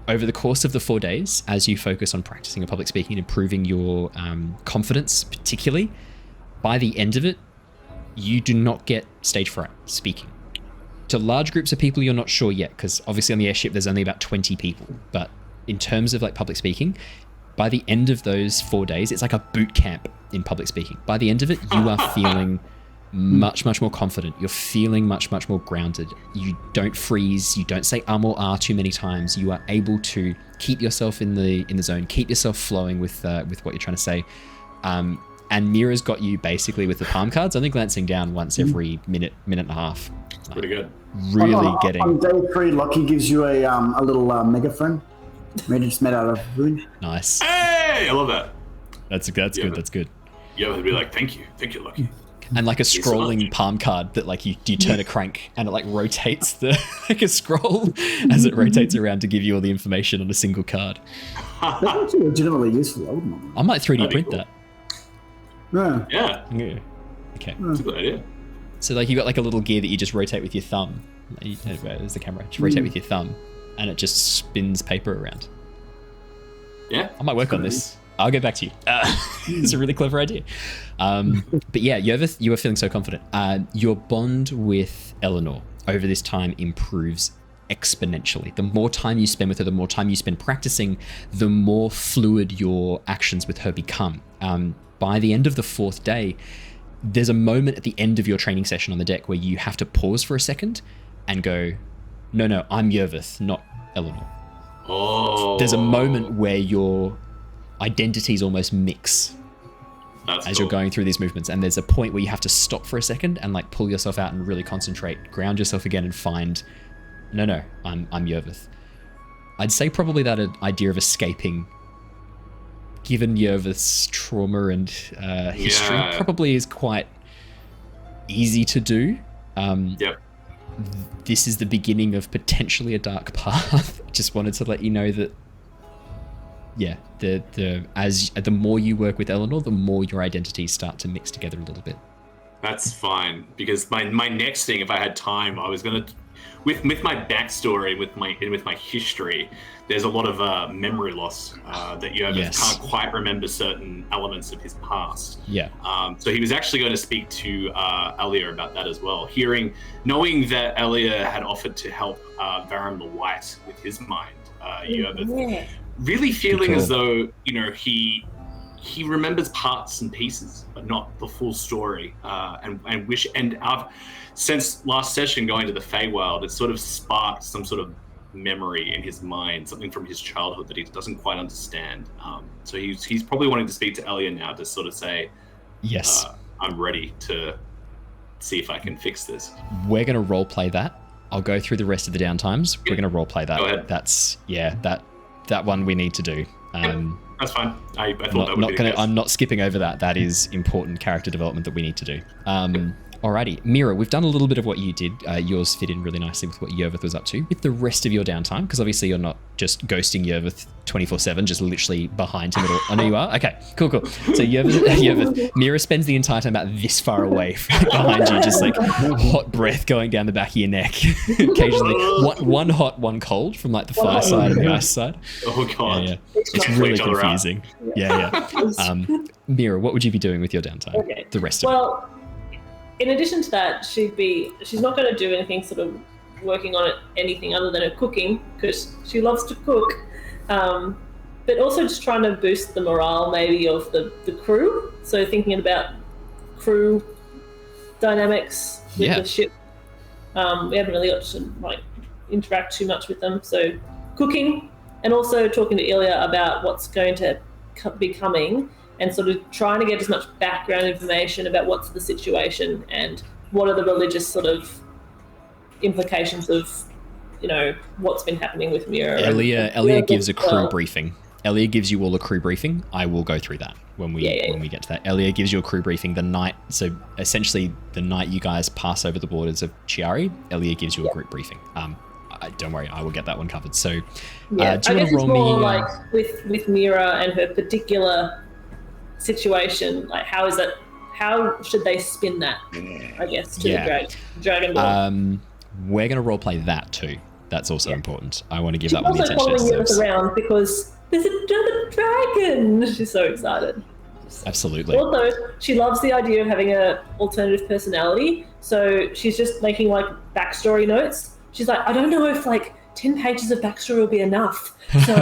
Over the course of the 4 days, as you focus on practicing your public speaking and improving your confidence, particularly, by the end of it, you do not get stage fright speaking. To large groups of people, you're not sure yet, because obviously on the airship, there's only about 20 people. But in terms of like public speaking, by the end of those 4 days, it's like a boot camp in public speaking. By the end of it, you are feeling much more confident. You're feeling much more grounded. You don't freeze. You don't say or ah too many times. You are able to keep yourself in the zone, keep yourself flowing with what you're trying to say. And Mira's got you basically with the palm cards, only glancing down once every minute and a half. Pretty good. Really getting. On day 3, Lockie gives you a little megaphone. Maybe just made out of wood. Nice. Hey, I love that. That's good. That's good. Yeah, they'd be like, thank you, Lockie. And like a scrolling palm card that like you turn a crank and it like rotates like a scroll as it rotates around to give you all the information on a single card. That's actually legitimately useful. I might 3D print that. Yeah. Okay. That's a good idea. So like you got like a little gear that you just rotate with your thumb. There's the camera. Just rotate with your thumb, and it just spins paper around. Yeah. I might work on this. I'll get back to you. It's a really clever idea. But yeah, Yervith, you are feeling so confident. Your bond with Eleanor over this time improves exponentially. The more time you spend with her, the more time you spend practicing, the more fluid your actions with her become. By the end of the 4th day, there's a moment at the end of your training session on the deck where you have to pause for a second and go, no, I'm Yervith, not Eleanor. Oh. There's a moment where your identities almost mix as you're going through these movements, and there's a point where you have to stop for a second and like pull yourself out and really concentrate, ground yourself again, and find, no, I'm Yervith. I'd say probably that idea of escaping, given Yervith's trauma and history, probably is quite easy to do. Yep. This is the beginning of potentially a dark path. Just wanted to let you know that, yeah, the more you work with Eleanor, the more your identities start to mix together a little bit. That's fine, because my next thing, if I had time, I was gonna, with my backstory, with my history, there's a lot of memory loss that you can't quite remember certain elements of his past. Yeah. So he was actually going to speak to Elia about that as well. Knowing that Elia had offered to help Varum the White with his mind, really feeling as though he remembers parts and pieces, but not the full story. And I've, since last session going to the Feywild, it sort of sparked some sort of memory in his mind, something from his childhood that he doesn't quite understand. So he's probably wanting to speak to Elia now to sort of say, yes, I'm ready to see if I can fix this. We're going to role play that. I'll go through the rest of the downtimes. We're going to role play that. Go ahead. That's that one we need to do. That's fine. I thought that would be the case. I'm not skipping over that. That is important character development that we need to do. Alrighty, Mira, we've done a little bit of what you did. Yours fit in really nicely with what Yervith was up to. With the rest of your downtime, because obviously you're not just ghosting Yervith 24/7, just literally behind him at all. Oh, no, you are? Okay, cool. So Yervith, Mira spends the entire time about this far away behind you, just like hot breath going down the back of your neck. Occasionally, one hot, one cold from like the fire side and the ice side. Oh, God. Yeah. It's really confusing. Yeah. Mira, what would you be doing with your downtime? Okay. The rest of it. Well, in addition to that, she's not going to do anything sort of working on anything other than her cooking, because she loves to cook, but also just trying to boost the morale maybe of the crew. So thinking about crew dynamics with the ship. We haven't really got to like interact too much with them. So cooking, and also talking to Ilya about what's going to be coming, and sort of trying to get as much background information about what's the situation and what are the religious sort of implications of, what's been happening with Mira. Elia gives a crew briefing. Elia gives you all a crew briefing. I will go through that when we get to that. Elia gives you a crew briefing the night, so essentially the night you guys pass over the borders of Ciari, Elia gives you a group briefing. Don't worry, I will get that one covered. So, do you want to roll me? Like with Mira and her particular situation, like how should they spin that, I guess, to the Dragonborn? We're going to roleplay that too. That's also important. I want to give that one the attention also it following deserves. around because there's another dragon. She's so excited. Absolutely. Also, she loves the idea of having an alternative personality, so she's just making like backstory notes. She's like, I don't know if like 10 pages of backstory will be enough. So,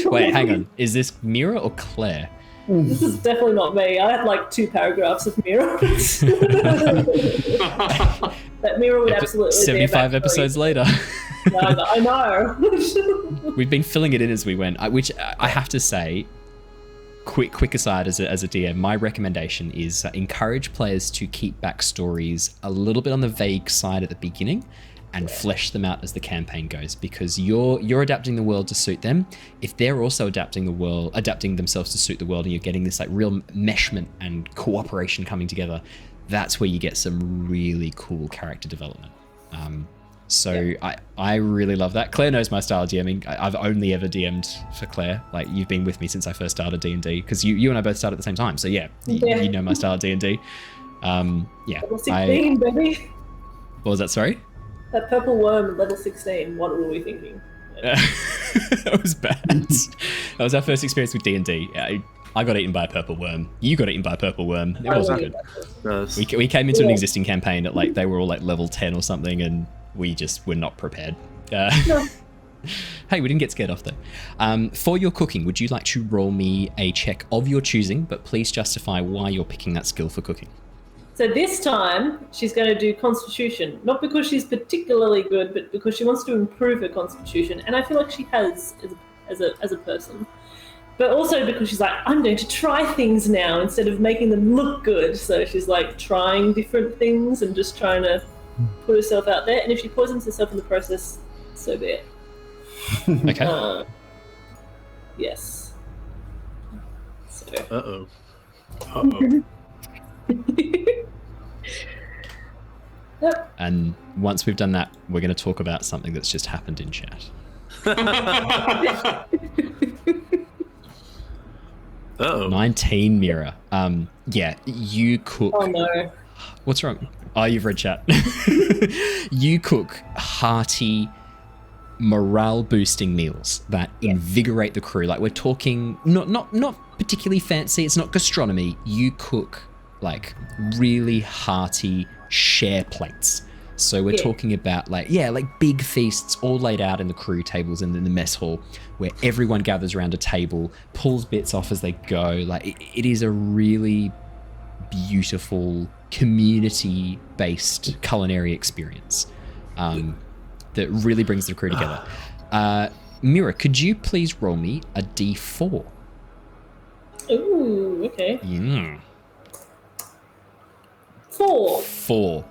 wait, hang on. Is this Mira or Claire? This is definitely not me. I had like 2 paragraphs of Mira. That Mira would absolutely 75 episodes later. I know. We've been filling it in as we went, which I have to say, quick aside as a DM, my recommendation is encourage players to keep backstories a little bit on the vague side at the beginning and flesh them out as the campaign goes, because you're adapting the world to suit them. If they're also adapting themselves to suit the world, and you're getting this like real meshment and cooperation coming together, that's where you get some really cool character development. I really love that. Claire knows my style of DMing. I've only ever DM'd for Claire. Like, you've been with me since I first started D&D, because you and I both started at the same time. So you know my style of D&D. Level 16, baby. What was that, sorry? That purple worm at level 16, what were we thinking? That was bad. That was our first experience with D&D. I got eaten by a purple worm. You got eaten by a purple worm. It wasn't good. We came into an existing campaign at like, they were all like level 10 or something, and we just were not prepared. Hey, we didn't get scared off though. For your cooking, would you like to roll me a check of your choosing, but please justify why you're picking that skill for cooking? So this time she's going to do Constitution, not because she's particularly good, but because she wants to improve her Constitution, and I feel like she has as a person. But also because she's like, I'm going to try things now instead of making them look good. So she's like trying different things and just trying to put herself out there. And if she poisons herself in the process, so be it. Okay. Yes. So. Uh-oh. Uh-oh. Yep. And once we've done that, we're going to talk about something that's just happened in chat. Uh-oh. 19, Mira. Yeah, you cook. Oh no. What's wrong? Oh, you've read chat. You cook hearty, morale-boosting meals that invigorate the crew. Like, we're talking not particularly fancy. It's not gastronomy. You cook like really hearty share plates. So we're talking about like big feasts all laid out in the crew tables and in the mess hall, where everyone gathers around a table, pulls bits off as they go. Like it is a really beautiful community-based culinary experience that really brings the crew together. Mira, could you please roll me a D4? Ooh, okay. Yeah. 4.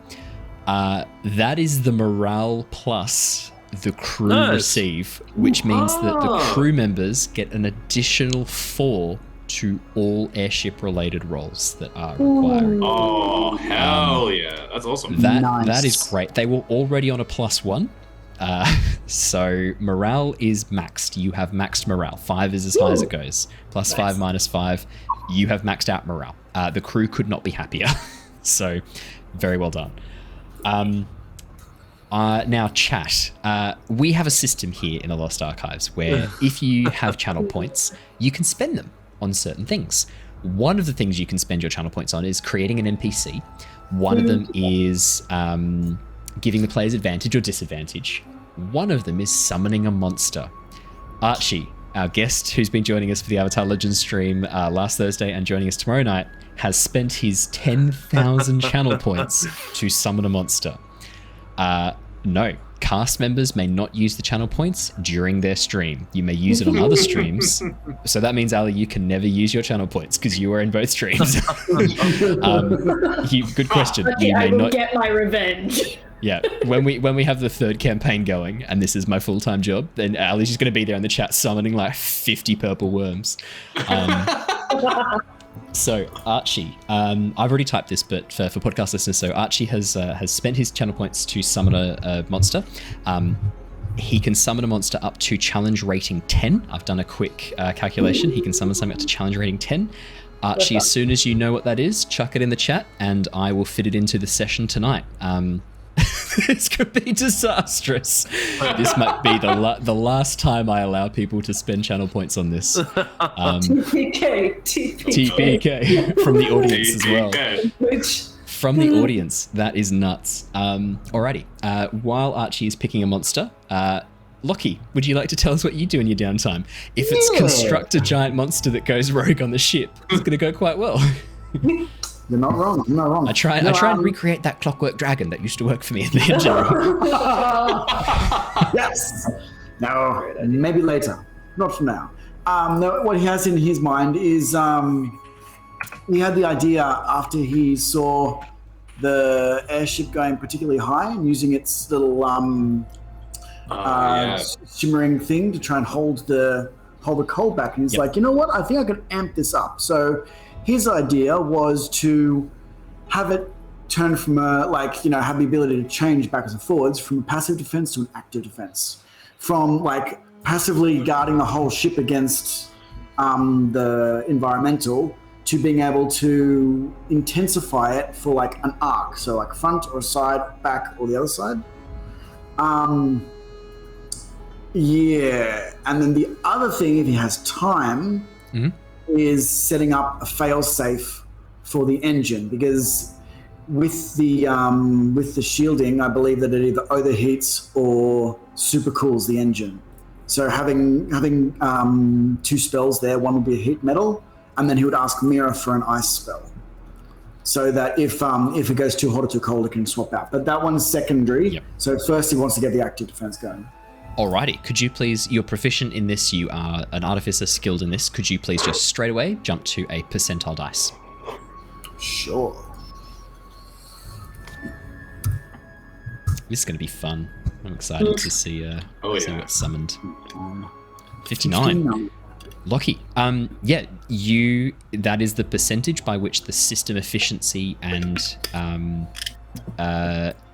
That is the morale plus the crew receive, which means that the crew members get an additional 4 to all airship-related rolls that are required. Oh, hell yeah. That's awesome. That is great. They were already on a +1. So morale is maxed. You have maxed morale. 5 is as high as it goes. Plus 5 minus 5. You have maxed out morale. The crew could not be happier. So very well done. Now, chat. We have a system here in the Lost Archives where if you have channel points, you can spend them on certain things. One of the things you can spend your channel points on is creating an NPC. One of them is giving the players advantage or disadvantage. One of them is summoning a monster. Archie, our guest who's been joining us for the Avatar Legends stream last Thursday and joining us tomorrow night, has spent his 10,000 channel points to summon a monster. No, cast members may not use the channel points during their stream. You may use it on other streams. So that means, Ali, you can never use your channel points because you are in both streams. Good question. Okay, I will get my revenge. Yeah, when we have the third campaign going, and this is my full-time job, then Ali's just going to be there in the chat summoning like 50 purple worms. So Archie, I've already typed this, but for podcast listeners, so Archie has spent his channel points to summon a monster. He can summon a monster up to challenge rating 10. I've done a quick calculation. He can summon something up to challenge rating 10. Archie, as soon as you know what that is, chuck it in the chat, and I will fit it into the session tonight. This could be disastrous. This might be the last time I allow people to spend channel points on this. TPK from the audience as well. From the audience, that is nuts. Alrighty. While Archie is picking a monster, Lockie, would you like to tell us what you do in your downtime? If it's construct a giant monster that goes rogue on the ship, it's going to go quite well. You're not wrong. I'm not wrong. I try and recreate that clockwork dragon that used to work for me in the general. Yes. No, maybe later. Not for now. No, what he has in his mind is he had the idea after he saw the airship going particularly high and using its little shimmering thing to try and hold the cold back. And he's like, you know what? I think I can amp this up. So his idea was to have it turn from have the ability to change backwards and forwards from a passive defense to an active defense. From like passively guarding the whole ship against the environmental to being able to intensify it for like an arc. So like front or side, back or the other side. Yeah. And then the other thing, if he has time, is setting up a fail-safe for the engine, because with the shielding, I believe that it either overheats or supercools the engine. So having 2 spells there, one would be a heat metal, and then he would ask Mira for an ice spell. so that if it goes too hot or too cold, it can swap out. But that one's secondary. Yep. So first he wants to get the active defense going. Alrighty, could you please, you're proficient in this, you are an artificer skilled in this, could you please just straight away jump to a percentile dice? Sure. This is going to be fun. I'm excited to see, see what's summoned. 59. Lockie, that is the percentage by which the system efficiency and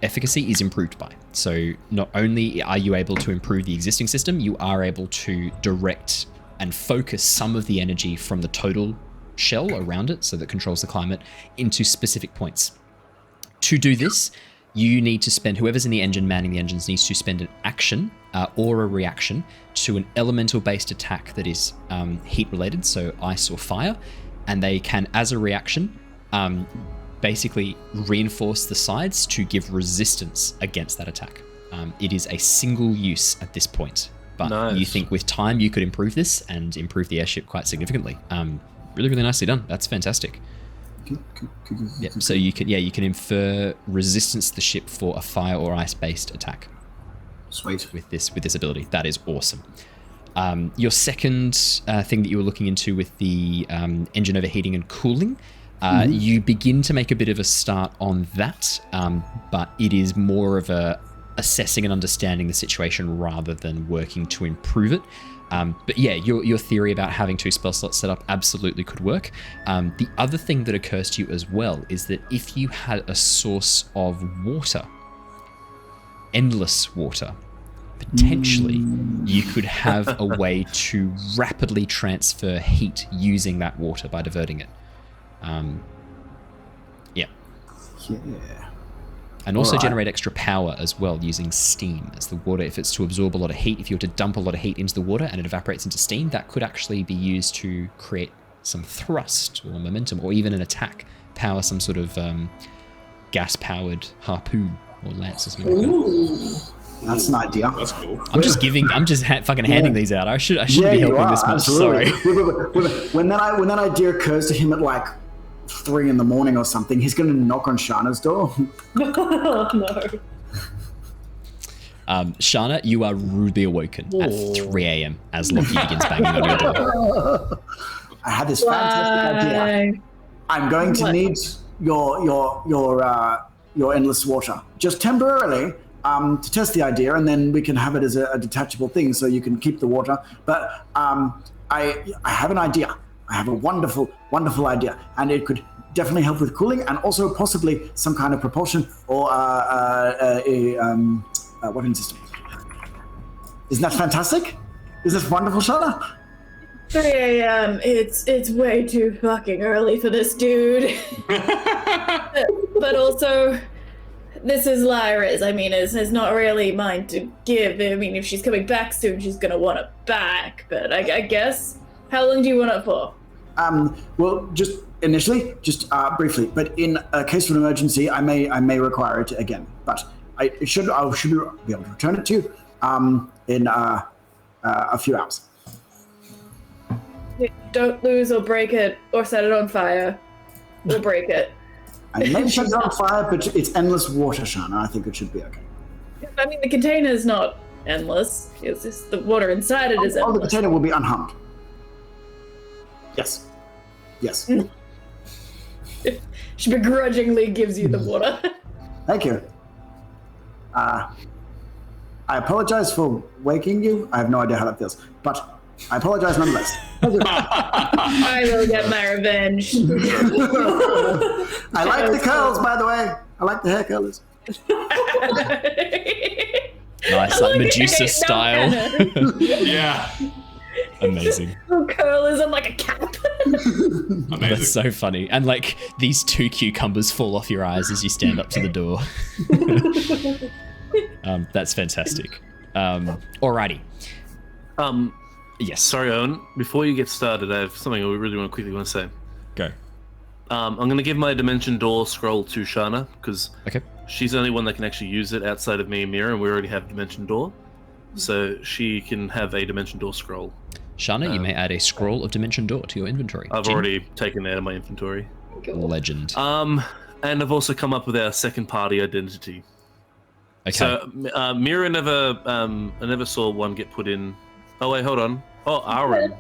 efficacy is improved by. So not only are you able to improve the existing system, you are able to direct and focus some of the energy from the total shell around it, so that controls the climate, into specific points. To do this, you need to spend, whoever's in the engine manning the engines needs to spend an action or a reaction to an elemental based attack that is heat related, so ice or fire, and they can, as a reaction, basically reinforce the sides to give resistance against that attack. It is a single use at this point, but you think with time you could improve this and improve the airship quite significantly. Really, really nicely done. That's fantastic. Yeah, so you can infer resistance to the ship for a fire or ice based attack. Sweet. With this ability. That is awesome. Your second thing that you were looking into with the engine overheating and cooling, you begin to make a bit of a start on that, but it is more of a assessing and understanding the situation rather than working to improve it. But yeah, your theory about having 2 spell slots set up absolutely could work. The other thing that occurs to you as well is that if you had a source of water, endless water, potentially you could have a way to rapidly transfer heat using that water by diverting it. Yeah. And also generate extra power as well using steam as the water. If it's to absorb a lot of heat, if you were to dump a lot of heat into the water and it evaporates into steam, that could actually be used to create some thrust or momentum or even an attack, power some sort of gas-powered harpoon or lance or something like that. That's an idea. That's cool. I'm just fucking handing these out. I shouldn't be helping this much. Absolutely. Sorry. When that idea occurs to him at like 3 a.m. or something, he's going to knock on Shana's door. No. Shana, you are rudely awoken at 3 a.m. as Lockie begins banging on your door. I had this fantastic idea. I'm going to need your endless water, just temporarily, to test the idea, and then we can have it as a detachable thing, so you can keep the water. But I have an idea. I have a wonderful, wonderful idea, and it could definitely help with cooling, and also possibly some kind of propulsion or a weapon system. Isn't that fantastic? Is this wonderful, Shana? 3 a.m. It's way too fucking early for this dude. But also, this is Lyra's. I mean, it's not really mine to give. I mean, if she's coming back soon, she's gonna want it back. But I guess, how long do you want it for? Well, just initially, just briefly. But in a case of an emergency, I may require it again. But I should be able to return it to you in a few hours. Don't lose or break it or set it on fire. We'll break it. I may set it on fire, but it's endless water, Shana. I think it should be okay. I mean, the container's not endless. It's just the water inside it is endless. The container will be unharmed. Yes. She begrudgingly gives you the water. Thank you. I apologize for waking you. I have no idea how that feels, but I apologize nonetheless. I will get my revenge. I like the curls, by the way. I like the hair colors. Nice, like Medusa style. Yeah. Amazing. Curlism like a cap. Amazing. That's so funny. And like these 2 cucumbers fall off your eyes as you stand up to the door. That's fantastic. Alrighty. Yes. Sorry, Owen. Before you get started, I have something I really want to say. Go. I'm going to give my Dimension Door scroll to Shana, because she's the only one that can actually use it outside of me and Mira, and we already have Dimension Door. So she can have a Dimension Door scroll. Shana, you may add a scroll of Dimension Door to your inventory. I've already taken it out of my inventory. Legend. And I've also come up with our second party identity. Okay. So Mira never, I never saw one get put in. Oh wait, hold on. Oh, Arum.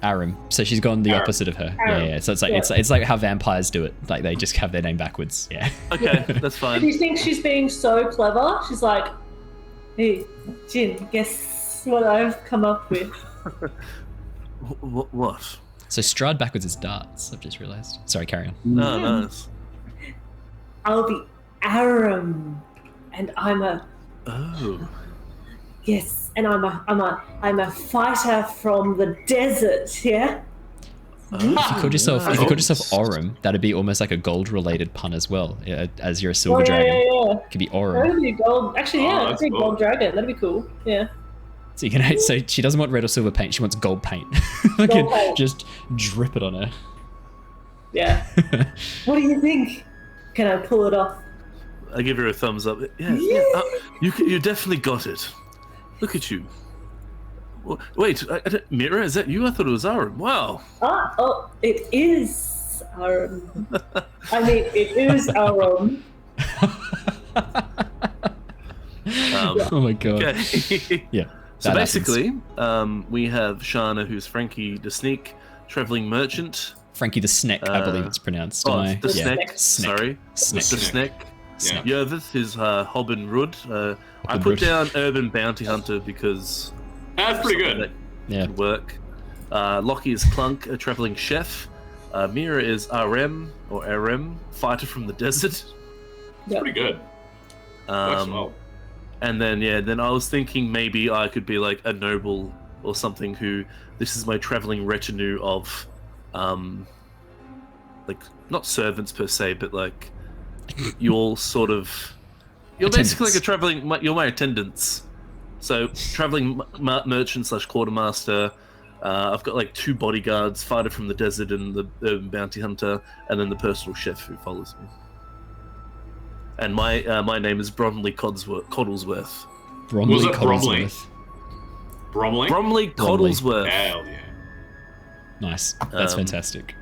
Arum. So she's gone the opposite of her. Yeah. So it's like how vampires do it. Like they just have their name backwards. Yeah. Okay, that's fine. Do you think she's being so clever? She's like, hey, Jin, guess what I've come up with? What? So Strahd backwards is darts. I've just realised. Sorry, carry on. No, nice. I'll be Arum, and I'm a yes, and I'm a fighter from the desert. Yeah. If you called yourself Orum, that'd be almost like a gold-related pun as well. As you're a silver dragon, yeah. It could be Orum. That'd be gold. Actually, yeah, that'd be cool. gold dragon. That'd be cool. Yeah. So so she doesn't want red or silver paint. She wants gold paint. Gold paint. Just drip it on her. Yeah. What do you think? Can I pull it off? I give her a thumbs up. Yeah. You definitely got it. Look at you. Wait, Mira, is that you? I thought it was Arum. Wow. Oh, it is Arum. I mean, it is Arum. Oh my god. Okay. Yeah. So that basically, happens. we have Shana, who's Frankie the Sneak, traveling merchant. Frankie the Sneck, I believe it's pronounced. Oh, Am I? the Yeah. Sneck. Sorry. Sneck. The Sneck. Yeah. Yervith is Hobbin Rud. I put down Urban Bounty Hunter because That's pretty good. that Yeah. could work. Lockie is Clunk, a traveling chef. Mira is RM, or RM, fighter from the desert. Pretty good. Works well. And then I was thinking maybe I could be like a noble or something who, this is my traveling retinue of, like, not servants per se, but like, you're basically like a traveling, you're my attendants. So, traveling merchant / quartermaster. I've got like 2 bodyguards, fighter from the desert and the urban bounty hunter, and then the personal chef who follows me. And my name is Bromley Coddlesworth. Bromley Was it Bromley? Coddlesworth. Bromley? Bromley Coddlesworth. Hell yeah. Nice. That's fantastic.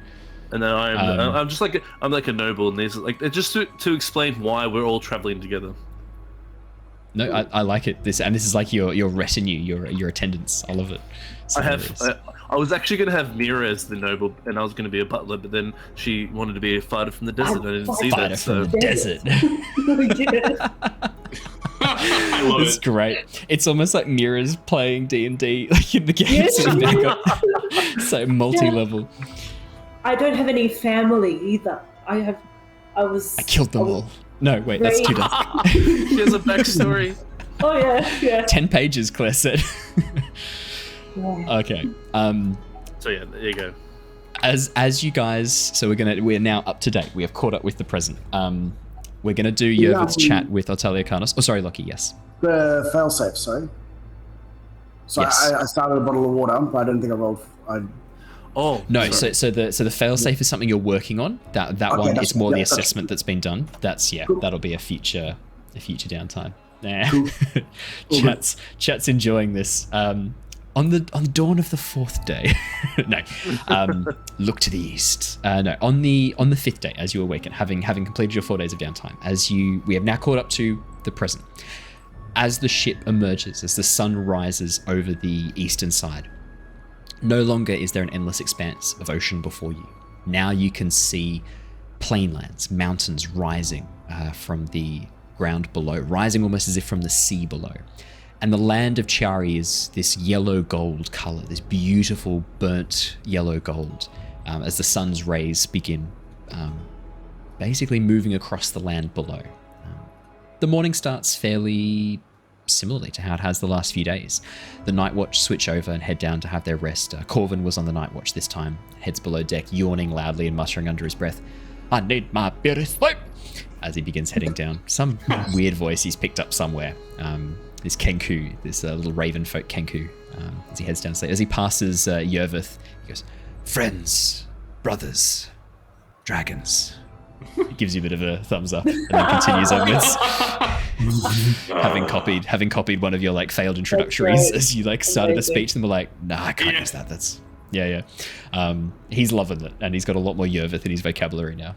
And then I'm just like I'm like a noble, and these like just to explain why we're all traveling together. No, I like it. This is like your retinue, your attendants. I love it. So I was actually going to have Mira as the noble, and I was going to be a butler, but then she wanted to be a fighter from the desert. I didn't see fighter that. So from the desert. I love It's it. great. It's almost like Mira's playing D&D like in the game. So multi-level. I don't have any family either. I killed them all. No, wait, that's too dark. she has a backstory. Oh yeah. 10 pages, Claire said. Okay. So yeah, there you go. As you guys, so we're now up to date. We have caught up with the present. We're gonna do Yervith's chat with Otalia Karnos. Oh, sorry, Lockie. Yes. The failsafe, sorry. So Yes. I started a bottle of water, but I don't think I rolled. No, sorry. so the failsafe is something you're working on. That one is more the assessment that's been done. That's Cool. that'll be a future downtime. Nah. Cool. Chat's enjoying this. On the dawn of the 4th day. No. Look to the east. No, on the 5th day, as you awaken, having completed your 4 days of downtime, we have now caught up to the present. As the ship emerges, as the sun rises over the eastern side, no longer is there an endless expanse of ocean before you. Now you can see plainlands, mountains rising from the ground below, rising almost as if from the sea below. And the land of Ciari is this yellow gold color, this beautiful burnt yellow gold, as the sun's rays begin basically moving across the land below. The morning starts fairly similarly to how it has the last few days. The night watch switch over and head down to have their rest. Corvin was on the night watch this time, heads below deck, yawning loudly and muttering under his breath, "I need my beauty sleep," as he begins heading down. Some weird voice he's picked up somewhere. This Kenku, this little raven folk Kenku, as he heads down to sleep. As he passes Yervith, he goes, "Friends, brothers, dragons." He gives you a bit of a thumbs up and then continues onwards. having copied one of your like failed introductories as you like started the speech and were like, "Nah, I can't use that. That's Yeah. He's loving it, and he's got a lot more Yervith in his vocabulary now.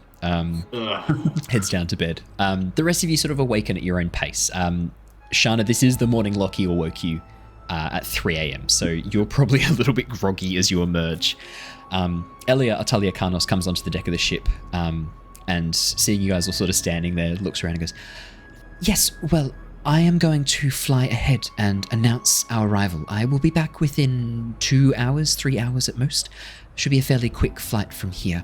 Heads down to bed. The rest of you sort of awaken at your own pace. Shana, this is the morning Lockie awoke you at 3 a.m., so you're probably a little bit groggy as you emerge. Elia Atalia Karnos comes onto the deck of the ship, and seeing you guys all sort of standing there, looks around and goes, "Yes, well, I am going to fly ahead and announce our arrival. I will be back within 2 hours, 3 hours at most. Should be a fairly quick flight from here.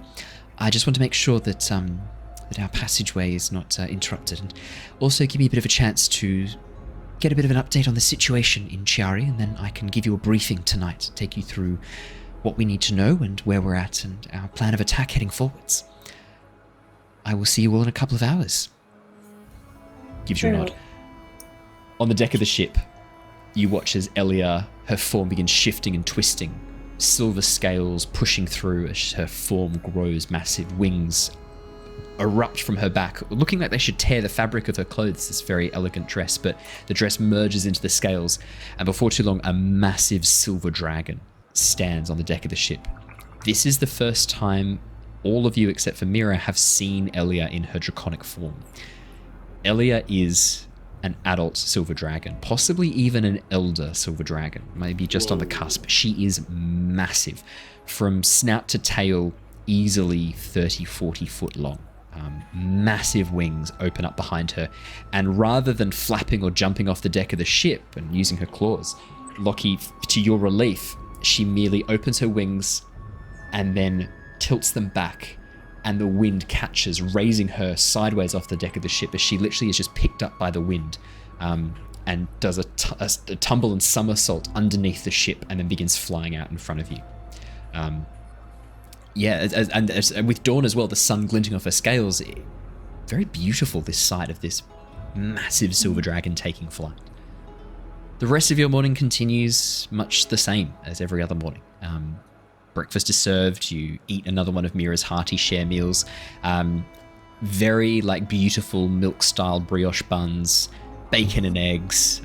I just want to make sure that that our passageway is not interrupted, and also give me a bit of a chance to get a bit of an update on the situation in Ciari, and then I can give you a briefing tonight, take you through what we need to know and where we're at and our plan of attack heading forwards. I will see you all in a couple of hours." Gives you a nod. On the deck of the ship, you watch as Elia, her form begins shifting and twisting, silver scales pushing through as her form grows, massive wings erupt from her back, looking like they should tear the fabric of her clothes, this very elegant dress, but the dress merges into the scales, and before too long, a massive silver dragon stands on the deck of the ship. This is the first time all of you, except for Mira, have seen Elia in her draconic form. Elia is an adult silver dragon, possibly even an elder silver dragon, maybe just on the cusp. She is massive. From snout to tail, easily 30, 40 foot long. Massive wings open up behind her, and rather than flapping or jumping off the deck of the ship and using her claws, Lockie, to your relief, she merely opens her wings and then tilts them back, and the wind catches, raising her sideways off the deck of the ship as she literally is just picked up by the wind, and does a tumble and somersault underneath the ship and then begins flying out in front of you. And with dawn as well, the sun glinting off her scales, very beautiful, this sight of this massive silver dragon taking flight. The rest of your morning continues much the same as every other morning. Breakfast is served, you eat another one of Mira's hearty share meals. Very beautiful milk-style brioche buns, bacon and eggs,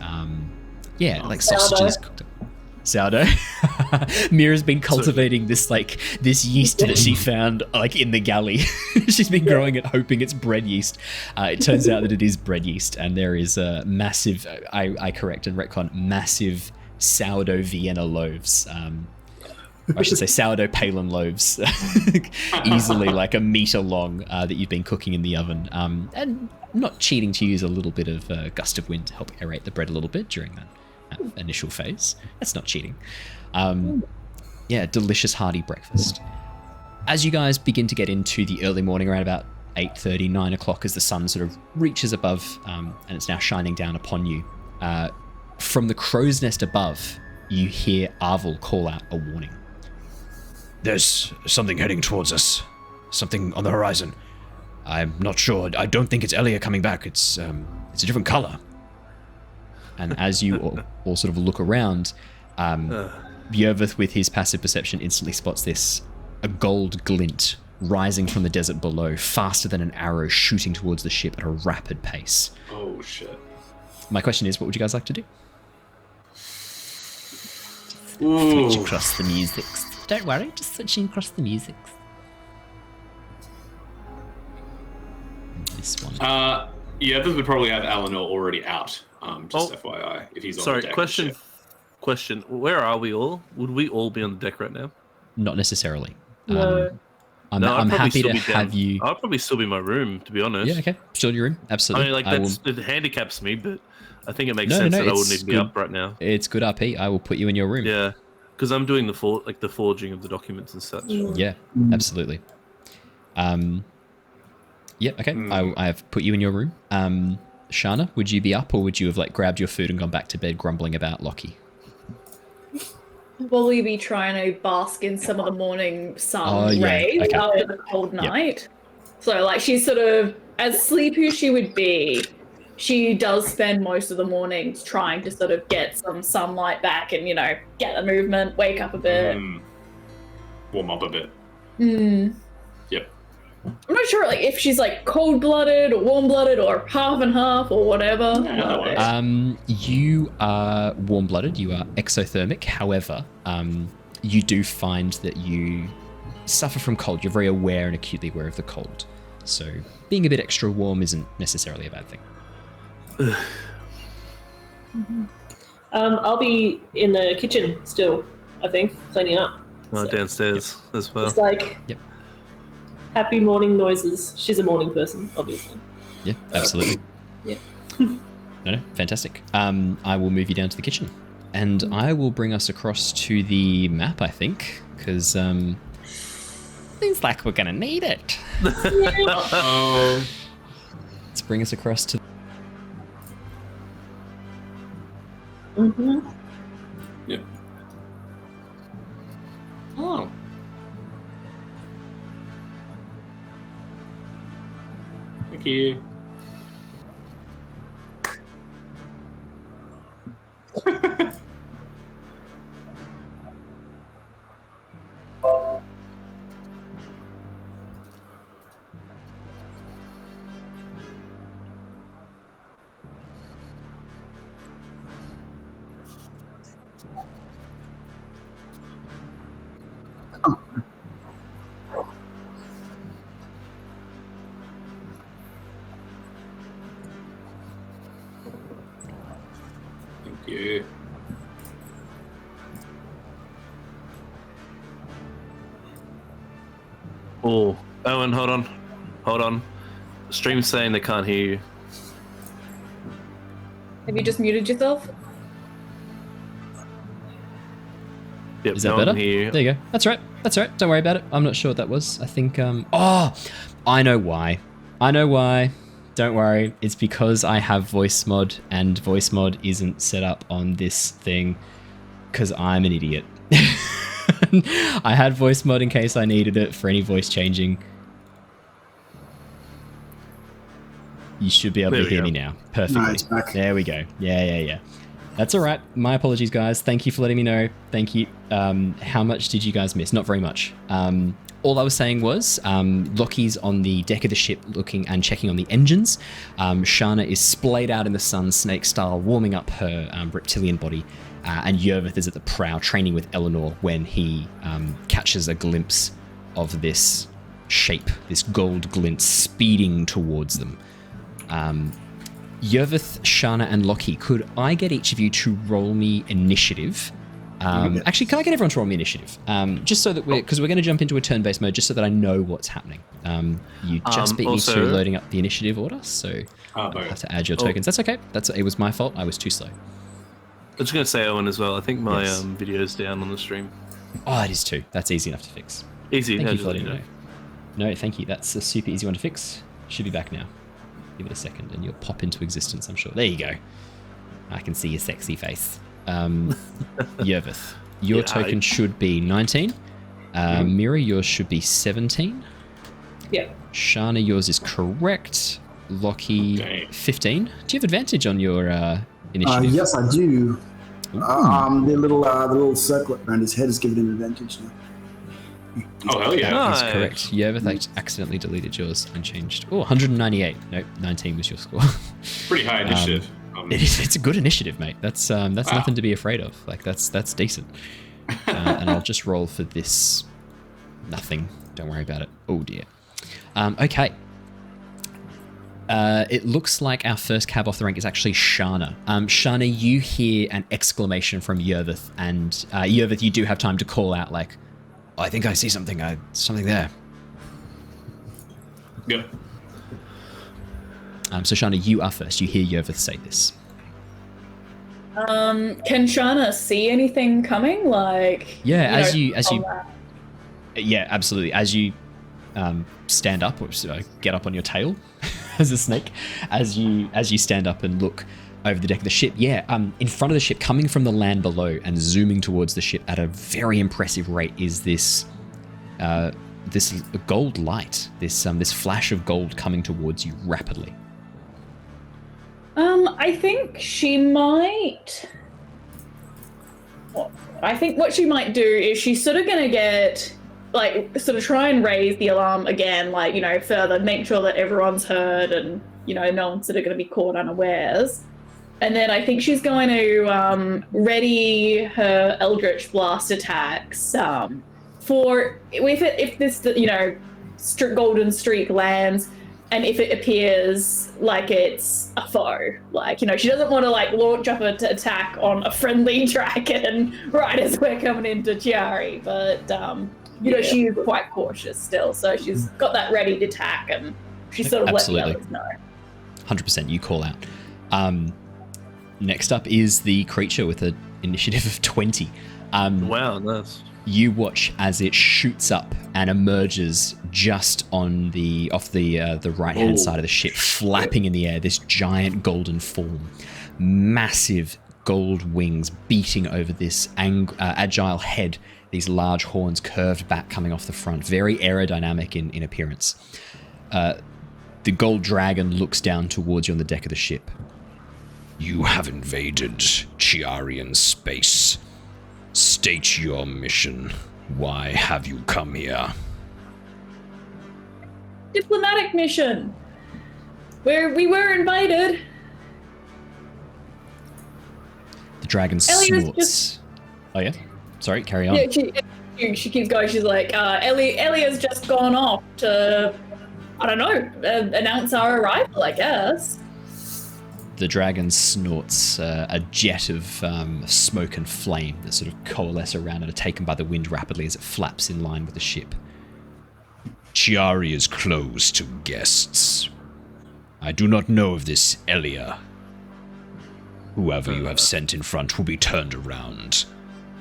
sausages cooked up. Sourdough. Mira's been cultivating this yeast that she found in the galley. She's been growing it, hoping it's bread yeast. It turns out that it is bread yeast, and there is a massive, I correct and retcon, massive sourdough Vienna loaves. I should say sourdough Palin loaves, easily a meter long, that you've been cooking in the oven, and not cheating to use a little bit of gust of wind to help aerate the bread a little bit during that initial phase. That's not cheating. Delicious hearty breakfast. As you guys begin to get into the early morning, around about 8:30, 9 o'clock, as the sun sort of reaches above, and it's now shining down upon you, from the crow's nest above, you hear Arvel call out a warning. "There's something heading towards us. Something on the horizon. I'm not sure. I don't think it's Elia coming back. It's a different color." And as you all sort of look around, Yervith, with his passive perception, instantly spots a gold glint rising from the desert below, faster than an arrow, shooting towards the ship at a rapid pace. Oh, shit. My question is, what would you guys like to do? Switch across the musics. Don't worry, just switching across the musics. This one. This would probably have Eleanor already out. Just FYI, if he's on the deck. Question. Where are we all? Would we all be on the deck right now? Not necessarily. No. I'm happy to have you. I'll probably still be in my room, to be honest. Yeah, okay. Still in your room, absolutely. It handicaps me, but I think it makes sense that I wouldn't need to be up right now. It's good RP. I will put you in your room. Yeah, because I'm doing the forging of the documents and such. Yeah, absolutely. Yeah, okay. I have put you in your room. Shana, would you be up, or would you have grabbed your food and gone back to bed grumbling about Lockie? Will we be trying to bask in some of the morning sun rays after the cold night? So she's sort of, as sleepy as she would be, she does spend most of the mornings trying to sort of get some sunlight back and, get the movement, wake up a bit. Warm up a bit. Yep. I'm not sure if she's cold-blooded or warm-blooded or half and half or whatever. You are warm-blooded. You are exothermic. However, you do find that you suffer from cold. You're very aware and acutely aware of the cold. So being a bit extra warm isn't necessarily a bad thing. I'll be in the kitchen still, I think, cleaning up. Oh, downstairs as well. It's like happy morning noises. She's a morning person, obviously. Yeah, absolutely. Yeah. No, fantastic. I will move you down to the kitchen. And I will bring us across to the map, I think, because seems like we're going to need it. Uh-oh. Let's bring us across to... Yep. Oh. Thank you. Thank you. Oh, Owen, hold on. Stream's saying they can't hear you. Have you just muted yourself? Yep, Is that no one better? can hear you. There you go. That's right. Don't worry about it. I'm not sure what that was. I think, oh, I know why. Don't worry. It's because I have voice mod, and voice mod isn't set up on this thing because I'm an idiot. I had voice mod in case I needed it for any voice changing. You should be able to hear me now. Perfectly. No, it's back. There we go. Yeah. That's all right. My apologies, guys. Thank you for letting me know. Thank you. How much did you guys miss? Not very much. All I was saying was Lockie's on the deck of the ship looking and checking on the engines. Shana is splayed out in the sun, snake style, warming up her reptilian body. And Yervith is at the prow, training with Eleanor when he catches a glimpse of this shape, this gold glint speeding towards them. Yervith, Shana, and Lockie, could I get each of you to roll me initiative? Actually, can I get everyone to roll me initiative? Just so that because we're going to jump into a turn-based mode, just so that I know what's happening. You just beat me to loading up the initiative order, so I'll have to add your tokens. That's okay. It was my fault. I was too slow. I was just going to say, Owen, as well. I think my video's down on the stream. Oh, it is too. That's easy enough to fix. Easy. Thank you for letting me know. No, thank you. That's a super easy one to fix. Should be back now. Give it a second and you'll pop into existence, I'm sure. There you go. I can see your sexy face. Yervith, your token should be 19. Mira, yours should be 17. Yeah. Shana, yours is correct. Lockie, 15. Do you have advantage on your initiative? Yes, I do. The little circlet around his head is giving him advantage now. Oh, hell yeah. That's correct. Yervith accidentally deleted yours and changed. Oh, 198. Nope, 19 was your score. Pretty high initiative. It's a good initiative, mate. That's nothing to be afraid of. Like that's decent. And I'll just roll for this. Nothing. Don't worry about it. Oh dear. Okay. It looks like our first cab off the rank is actually Shana. Shana, you hear an exclamation from Yervith, and Yervith, you do have time to call out like, I think I see something. Something there. Yep. So Shana, you are first. You hear Yervith say this. Can Shana see anything coming? Like yeah, yeah, absolutely. As you stand up or get up on your tail as a snake, as you stand up and look over the deck of the ship, in front of the ship, coming from the land below and zooming towards the ship at a very impressive rate, is this gold light, this flash of gold coming towards you rapidly. I think she might. I think what she might do is she's sort of gonna get sort of try and raise the alarm again, further, make sure that everyone's heard and no one's sort of gonna be caught unawares. And then I think she's going to ready her Eldritch Blast attacks for if this golden streak lands, and if it appears like it's a foe. Like, she doesn't want to launch up an attack on a friendly dragon right as we're coming into Ciari, but she's quite cautious still, so she's got that ready to attack, and she sort of let the others know. 100%, you call out. Next up is the creature with an initiative of 20. Wow, nice. You watch as it shoots up and emerges just off the right hand side of the ship, flapping in the air. This giant golden form, massive gold wings beating over this agile head. These large horns curved back, coming off the front, very aerodynamic in appearance. The gold dragon looks down towards you on the deck of the ship. You have invaded Ciarian space. State your mission. Why have you come here? Diplomatic mission. We were invited. The dragon snorts. Oh yeah? Sorry, carry on. Yeah, she keeps going. She's like, Elia's just gone off to, I don't know, announce our arrival, I guess. The dragon snorts a jet of smoke and flame that sort of coalesce around and are taken by the wind rapidly as it flaps in line with the ship. Ciari is closed to guests. I do not know of this Elia. Whoever you have sent in front will be turned around.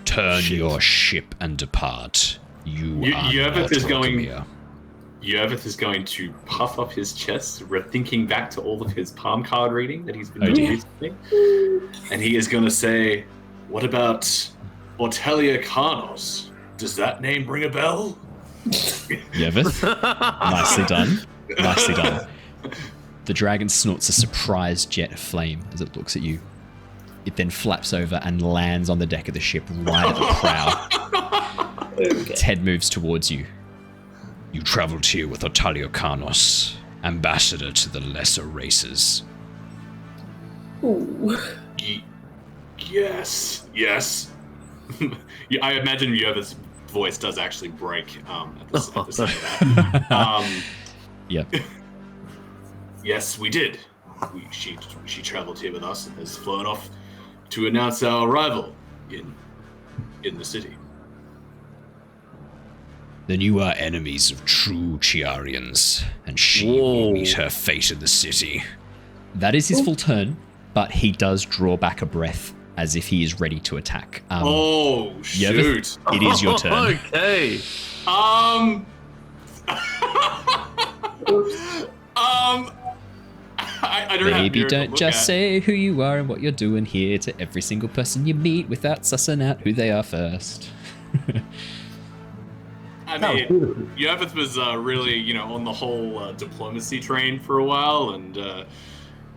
Turn your ship and depart. Yervith is going to puff up his chest, thinking back to all of his palm card reading that he's been doing recently. And he is going to say, what about Ortelia Carnos? Does that name ring a bell? Yervith, nicely done. Nicely done. The dragon snorts a surprised jet of flame as it looks at you. It then flaps over and lands on the deck of the ship right at the prow. Its head moves towards you. You traveled here with Ortelia Carnos, ambassador to the lesser races. Ooh. Yes. I imagine Yervith's voice does actually break at the sight of that. Yep. Yes, we did. She traveled here with us and has flown off to announce our arrival in the city. Then you are enemies of true Ciarians, and she will meet her fate in the city. That is his full turn, but he does draw back a breath as if he is ready to attack. Shoot! Yervith, it is your turn. Okay. I don't Maybe have don't just say who you are and what you're doing here to every single person you meet without sussing out who they are first. I mean, Yervith was really, on the whole diplomacy train for a while, and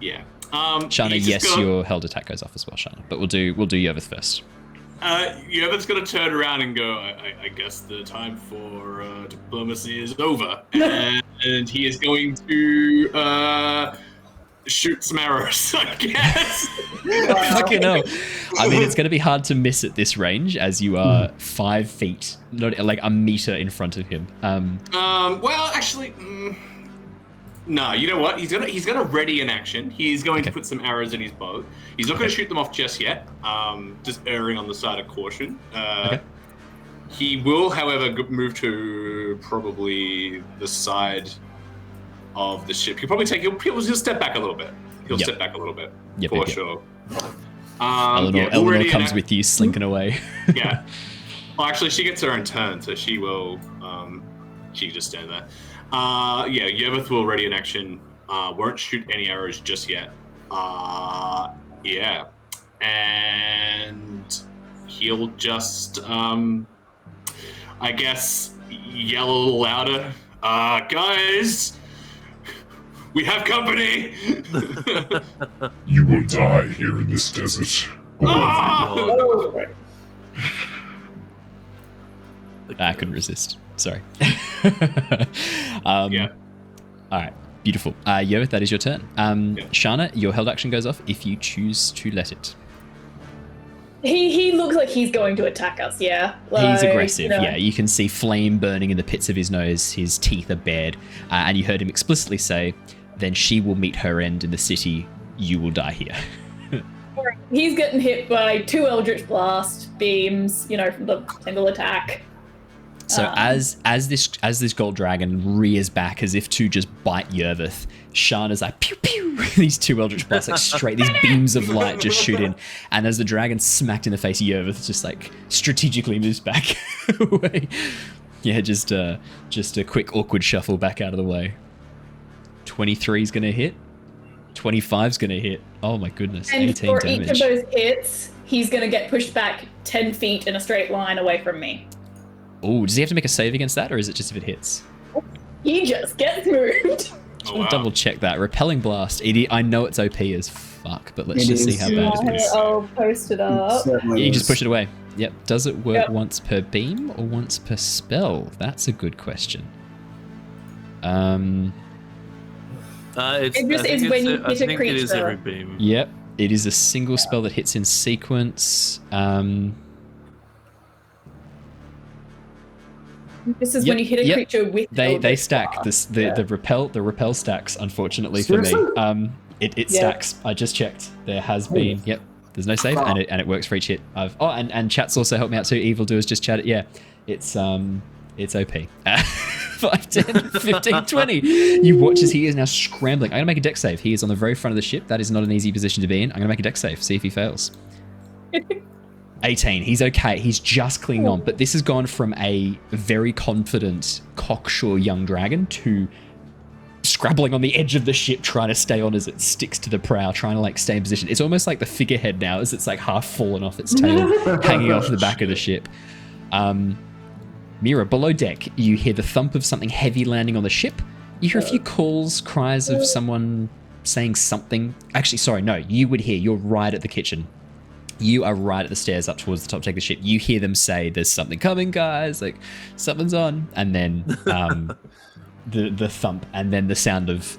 yeah. Shana, yes, your held attack goes off as well, Shana. But we'll do Yervith first. Yervith's gonna turn around and go, I guess the time for diplomacy is over, and he is going to shoot some arrows, I guess. Fucking hell. I mean, it's going to be hard to miss at this range as you are 5 feet, not like a meter in front of him. Well, actually, no. You know what? He's gonna ready an action. He's going to put some arrows in his bow. He's not going to shoot them off just yet. Just erring on the side of caution. He will, however, move to probably the side of the ship. He'll step back a little bit. He'll step back a little bit, for sure. Eleanor comes with you, slinking away. Yeah. Well, actually, she gets her own turn, so she will. She can just stand there. Yervith will ready an action. Won't shoot any arrows just yet. Yeah, and he'll just, I guess, yell a little louder. Guys, we have company. You will die here in this desert. I couldn't resist. Sorry. Yeah. All right. Beautiful. Yervith, that is your turn. Shana, your held action goes off if you choose to let it. He looks like he's going to attack us, yeah. He's aggressive, yeah. You can see flame burning in the pits of his nose. His teeth are bared. And you heard him explicitly say, then she will meet her end in the city. You will die here. He's getting hit by 2 Eldritch Blast beams, from the single attack. So as this gold dragon rears back as if to just bite Yervith, Shana's like pew pew. These 2 Eldritch Blasts like straight, these beams of light just shoot in, and as the dragon smacked in the face, Yervith just like strategically moves back away. Yeah, just a quick awkward shuffle back out of the way. 23 is gonna hit. 25 is gonna hit. Oh my goodness! And 18 for damage. each of those hits, he's gonna get pushed back 10 feet in a straight line away from me. Oh, does he have to make a save against that, or is it just if it hits? He just gets moved. Just want to double check that. Repelling Blast. I know it's OP as fuck, but let's just see how bad it is. I'll post it up. Yeah, you just push it away. Yep. Does it work once per beam or once per spell? That's a good question. It just is when you hit a creature. It is every beam. Yep. It is a single spell that hits in sequence. This is when you hit a creature with they stack the repel stacks, unfortunately for me. It stacks. I just checked. There has been there's no save and it works for each hit. And chat's also helped me out too. Evildoers just chatted. Yeah. It's OP. 5, 10, 15, 20. You watch as he is now scrambling. I'm gonna make a dex save. He is on the very front of the ship. That is not an easy position to be in. I'm gonna make a dex save, see if he fails. 18. He's okay. He's just clinging on. But this has gone from a very confident, cocksure young dragon to scrabbling on the edge of the ship, trying to stay on as it sticks to the prow, trying to like stay in position. It's almost like the figurehead now, as it's like half fallen off its tail, hanging off the back of the ship. Mira, below deck, you hear the thump of something heavy landing on the ship. You hear a few calls, cries of someone saying something. Actually, sorry, no, you would hear. You're right at the kitchen. You are right at the stairs up towards the top deck of the ship. You hear them say, there's something coming, guys. Like, something's on. And then the thump, and then the sound of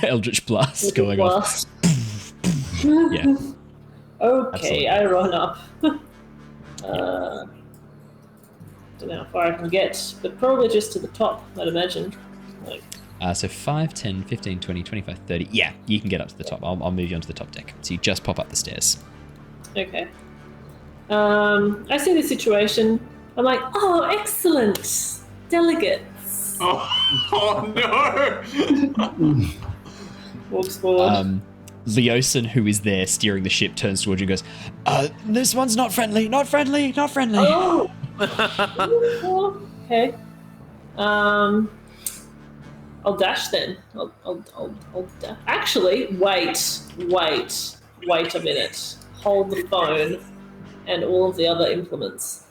Eldritch Blast going off. Yeah. Okay, I run up. Don't know how far I can get, but probably just to the top, I'd imagine. So 5, 10, 15, 20, 25, 30. Yeah, you can get up to the top. I'll move you onto the top deck. So you just pop up the stairs. Okay. I see the situation. I'm like, oh, excellent. Delegates. Oh no! Walks forward. Leosin, who is there steering the ship, turns towards you and goes, this one's not friendly, not friendly, not friendly. Oh! Okay. I'll dash then. I'll dash. Actually, wait a minute. Hold the phone and all of the other implements.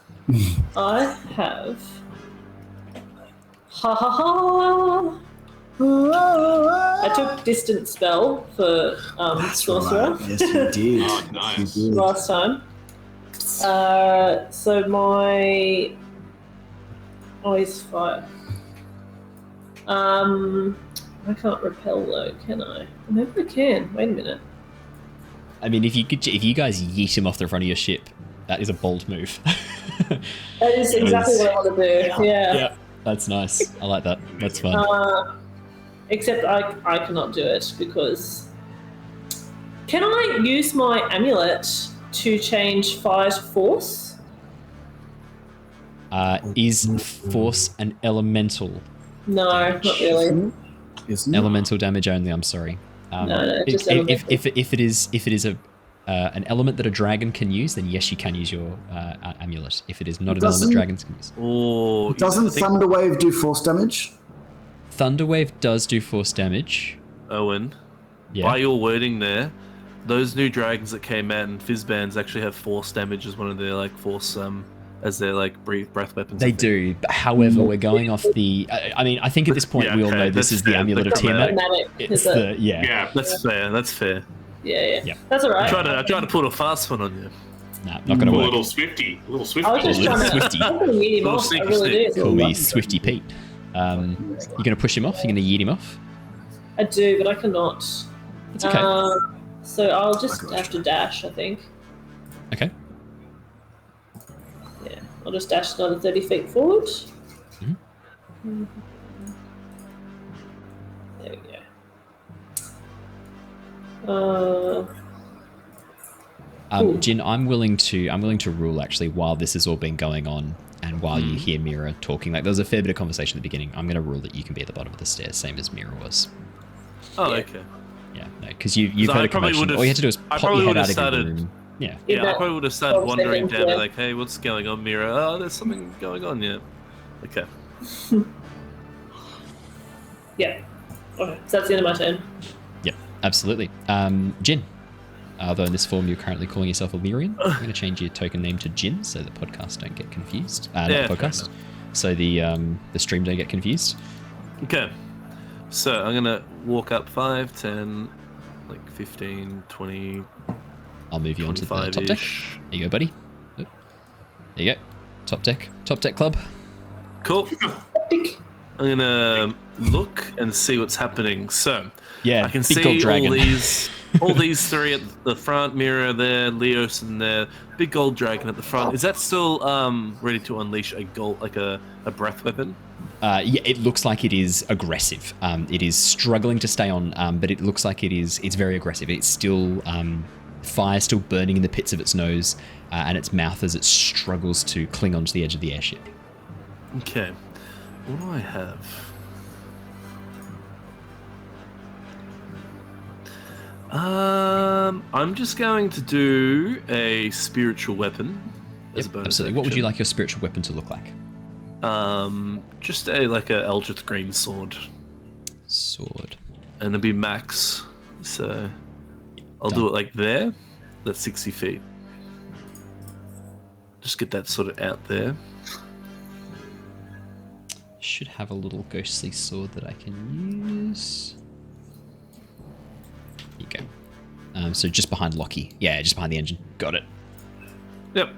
I have. I took distant spell for sorcerer. Right. Yes, you did. Oh, nice. Last time. So my. Oh, he's fire. I can't repel though, can I? Maybe I can. Wait a minute. I mean, if you guys yeet him off the front of your ship, that is a bold move. That is exactly what I want to do. Yeah. Yeah, that's nice. I like that. That's fun. Except I cannot do it because. Can I use my amulet to change fire to force? Is force an elemental? No, not really. Elemental damage only. I'm sorry. No, just if it is an element that a dragon can use, then yes, you can use your amulet. If it is not an element dragons can use. Oh, Doesn't Thunderwave do force damage? Thunderwave does do force damage. Owen, Yeah. by your wording there, those new dragons that came out and Fizzbands actually have force damage as one of their like force as their like breath weapons. They do. However, we're going off the. I mean, I think at this point we all know this is the amulet of Tiamat. It's the Yeah, That's fair. That's fair. Yeah. That's all right. I tried to put a fast one on you. Nah, not gonna a work. little swifty. I was just trying to Swifty. yeet him off. I really did. Call me Swifty Pete. You're gonna push him off. You're gonna yeet him off. I do, but I cannot. It's okay. So I'll just have to dash, I think. Okay. Yeah, I'll just dash another 30 feet forward. Mm-hmm. There we go. Jin, I'm willing to rule actually while this has all been going on and while you hear Mira talking. Like there was a fair bit of conversation at the beginning. I'm going to rule that you can be at the bottom of the stairs, same as Mira was. Oh, okay. Yeah, no, because you've heard a commotion. All you had to do is pop your head out of the room. Yeah. Yeah, I probably would have started wandering down and like, hey, what's going on, Mira? Oh, there's something going on, yeah. Okay. Yeah. Okay, so that's the end of my turn. Yep, absolutely. Jin, although in this form you're currently calling yourself a Lyrian, I'm going to change your token name to Jin so the podcast don't get confused. Not the podcast. So the stream don't get confused. Okay. So I'm going to walk up 5, 10, like 15, 20... I'll move you onto the top deck. There you go, buddy. There you go. Top deck club. Cool. I'm gonna look and see what's happening. So yeah, I can see all these three at the front. Mira there, Leos in there. Big gold dragon at the front. Is that still ready to unleash a breath weapon? Yeah, it looks like it is aggressive. It is struggling to stay on, but it looks like it's very aggressive. It's still fire still burning in the pits of its nose and its mouth as it struggles to cling onto the edge of the airship. Okay. What do I have? I'm just going to do a spiritual weapon as a bonus absolutely. action. What would you like your spiritual weapon to look like? Just a Eldritch green sword. Sword. And it'll be max, so I'll do it like there. That's 60 feet. Just get that sort of out there. Should have a little ghostly sword that I can use. Here you go. So just behind Lockie. Yeah, just behind the engine. Got it. Yep.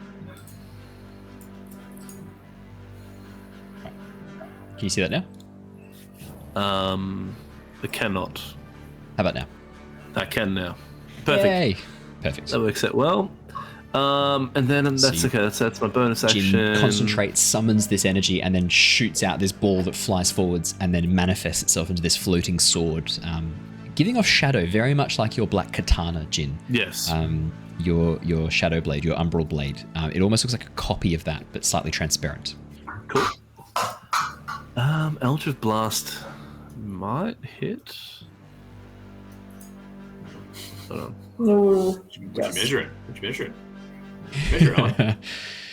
Right. Can you see that now? I cannot. How about now? I can now. Perfect. Yay. Perfect. That works out well. And then that's okay. That's my bonus action. Jin concentrates, summons this energy, and then shoots out this ball that flies forwards and then manifests itself into this floating sword, giving off shadow, very much like your black katana, Jin. Yes. Your shadow blade, your umbral blade. It almost looks like a copy of that, but slightly transparent. Cool. Eldritch Blast might hit. Hold on. Would you measure it? Measure it.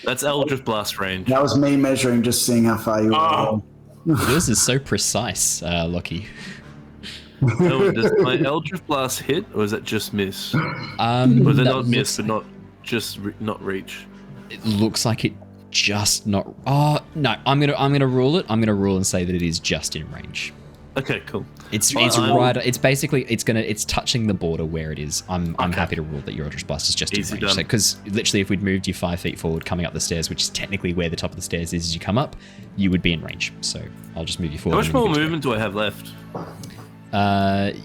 That's Eldritch Blast range. That was me measuring, just seeing how far you were. Yours is so precise, Lockie. Does my Eldritch Blast hit, or is that just miss? Or is it not miss, but not just not reach? It looks like it just not. Oh no! I'm gonna rule it. I'm gonna rule and say that it is just in range. Okay, cool. It's right. It's basically it's touching the border where it is. I'm happy to rule that your Eldritch Blast is just in range. Because literally, if we'd moved you 5 feet forward, coming up the stairs, which is technically where the top of the stairs is as you come up, you would be in range. So I'll just move you forward. How much more movement do I have left?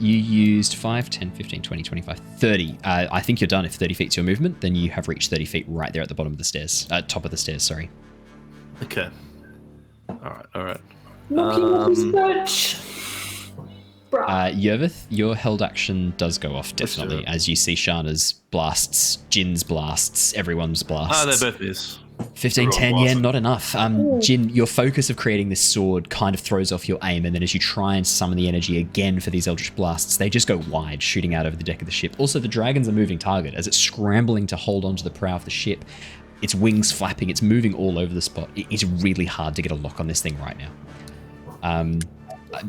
You used 5, 10, 15, 20, 25, 30. I think you're done. If 30 feet's your movement, then you have reached 30 feet right there at the bottom of the stairs. Top of the stairs, sorry. Okay. All right. Yervith, your held action does go off, definitely, as you see Shana's blasts, Jin's blasts, everyone's blasts. They both miss. 15, 10, yeah, not enough. Jin, your focus of creating this sword kind of throws off your aim, and then as you try and summon the energy again for these Eldritch Blasts, they just go wide, shooting out over the deck of the ship. Also, the dragon's a moving target. As it's scrambling to hold onto the prow of the ship, its wings flapping, it's moving all over the spot. It is really hard to get a lock on this thing right now.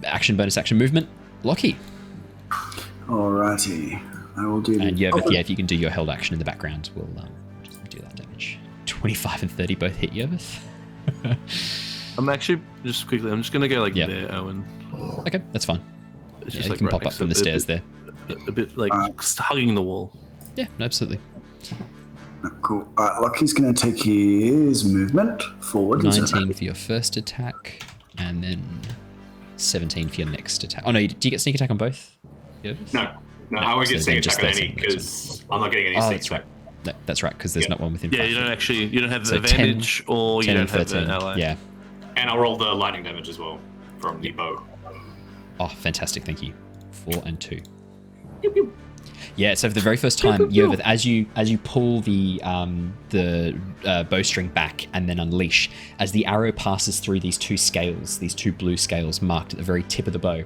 Action, bonus action, movement. Lockie. Alrighty. I will do that. And Yervith, if you can do your held action in the background, we'll just do that damage. 25 and 30 both hit Yervith. I'm actually, just quickly, I'm just going to go there, Owen. Okay, that's fine. It's you just can pop up from the stairs there. A bit like hugging the wall. Yeah, absolutely. Cool. Lockie's going to take his movement forward. 19 for your first attack, and then 17 for your next attack. Oh no, do you get sneak attack on both? No, I won't get So sneak then just attack on that any second because I'm not getting any Oh, sneak that's attack. right. No, that's right, because there's not one within 5 Yeah, feet. you don't have the So advantage, or you 10 don't and have 13. the ally. Yeah. And I'll roll the lightning damage as well from the bow. Oh, fantastic! Thank you. 4 and 2. Yeah. So for the very first time, Yervith, as you pull the bowstring back and then unleash, as the arrow passes through these two scales, these two blue scales marked at the very tip of the bow,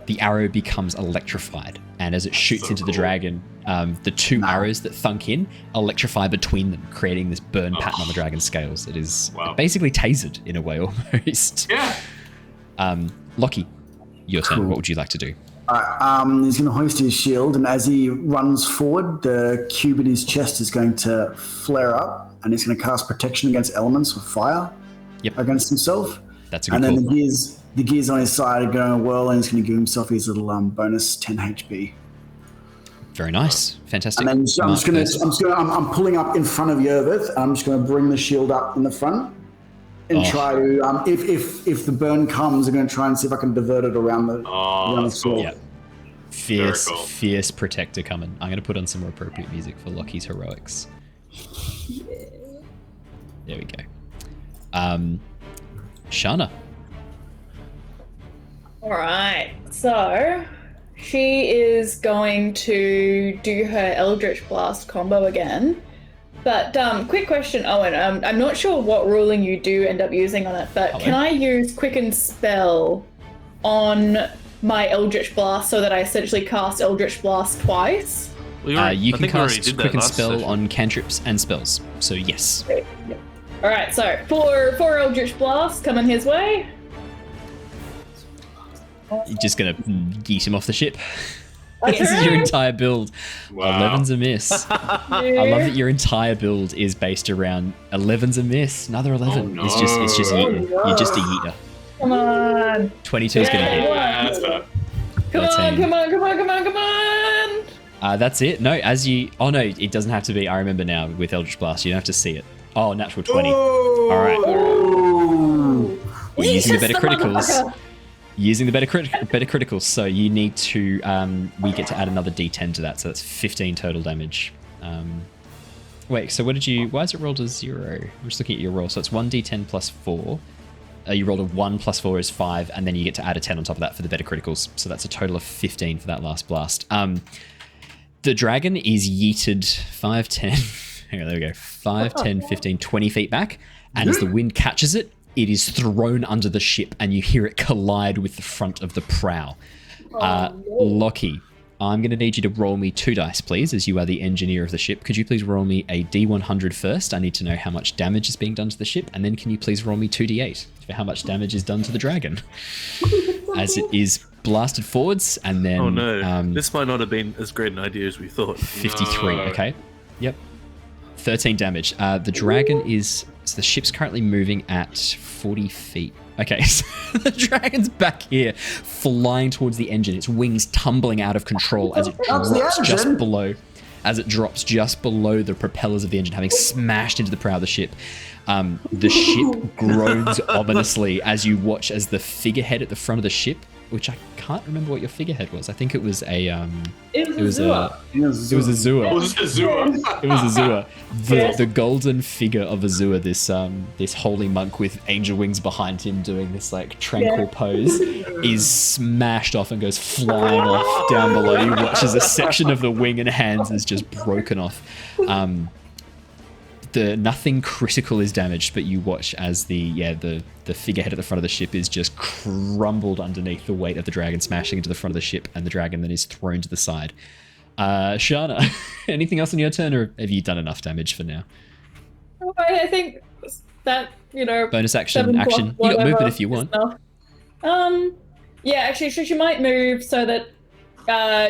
the arrow becomes electrified, and as it shoots into the dragon, the two arrows that thunk in electrify between them, creating this burn pattern on the dragon's scales. It is basically tasered in a way, almost. Yeah. Lockie, your turn. What would you like to do? He's going to hoist his shield, and as he runs forward, the cube in his chest is going to flare up, and he's going to cast protection against elements with fire against himself. That's a good And call. then the gears on his side are going to whirl, and he's going to give himself his little bonus 10 HP. Very nice, fantastic. And then I'm pulling up in front of Yervith, and I'm just going to bring the shield up in the front and try to, if the burn comes, I'm going to try and see if I can divert it around the sword. Yeah. Fierce protector coming. I'm going to put on some more appropriate music for Lockie's heroics. There we go. Shana. Alright, so she is going to do her Eldritch Blast combo again. But quick question, Owen. I'm not sure what ruling you do end up using on it, but can I use Quicken Spell on my Eldritch Blast so that I essentially cast Eldritch Blast twice? You can cast Quicken Spell on cantrips and spells, so yes. Okay. Alright, so four Eldritch Blasts coming his way. You're just going to yeet him off the ship. That's This is right. your entire build. Wow. 11's a miss. I love that your entire build is based around 11's a miss. Another 11. Oh, no. It's just yeeting. You're just a yeeter. Come on. 22 is going to hit. Yeah, that's better. Come on, 13. come on. That's it. No, Oh no, it doesn't have to be. I remember now with Eldritch Blast. You don't have to see it. Oh, natural 20. All right. We're using the better criticals. Using the better criticals, so you need to, we get to add another d10 to that, so that's 15 total damage. Wait, so why is it rolled as 0? I'm just looking at your roll, so it's 1d10 plus 4. You rolled a 1 plus 4 is 5, and then you get to add a 10 on top of that for the better criticals, so that's a total of 15 for that last blast. The dragon is yeeted 5, 10, hang on, there we go, 5, 10, 15, 20 feet back, and as the wind catches it, it is thrown under the ship, and you hear it collide with the front of the prow. Lockie, I'm going to need you to roll me 2 dice, please, as you are the engineer of the ship. Could you please roll me a D100 first? I need to know how much damage is being done to the ship, and then can you please roll me 2D8 for how much damage is done to the dragon? As it is blasted forwards, and then... Oh no, this might not have been as great an idea as we thought. 53, okay. Yep. 13 damage. The dragon is... So the ship's currently moving at 40 feet. Okay, so the dragon's back here, flying towards the engine. Its wings tumbling out of control as it drops just below. As it drops just below the propellers of the engine, having smashed into the prow of the ship. The ship groans ominously as you watch as the figurehead at the front of the ship, which I can't remember what your figurehead was. I think it was a It was a Zua. It was a Zua. Was it Azura? It was Azura. The golden figure of Azura, this holy monk with angel wings behind him doing this like tranquil pose, is smashed off and goes flying off down below. You watch as a section of the wing and hands is just broken off. Nothing critical is damaged, but you watch as the figurehead at the front of the ship is just crumbled underneath the weight of the dragon, smashing into the front of the ship, and the dragon then is thrown to the side. Shana, anything else on your turn, or have you done enough damage for now? I think that, Bonus action. You got movement if you want. Yeah, actually, she might move so that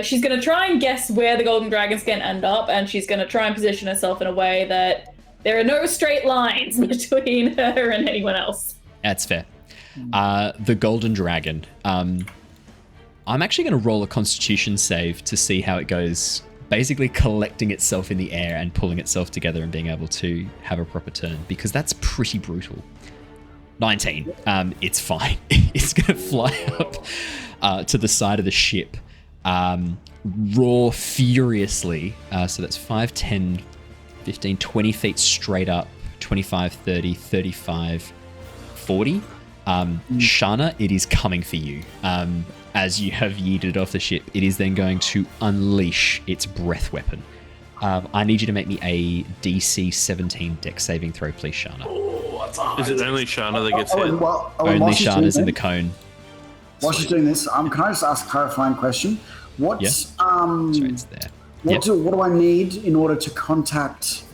she's going to try and guess where the golden dragon's going to end up, and she's going to try and position herself in a way that there are no straight lines between her and anyone else. That's fair. The golden dragon. I'm actually going to roll a constitution save to see how it goes, basically collecting itself in the air and pulling itself together and being able to have a proper turn, because that's pretty brutal. 19. It's fine. It's going to fly up to the side of the ship, roar furiously. So that's 5, 10, 15, 20 feet straight up, 25, 30, 35, 40. Shana, it is coming for you. As you have yeeted off the ship, it is then going to unleash its breath weapon. I need you to make me a DC 17 dex saving throw, please, Shana. Is it only Shana that gets hit? Only Shana's in the cone. While she's doing this, can I just ask a clarifying question? Sorry, it's there. What do I need in order to contact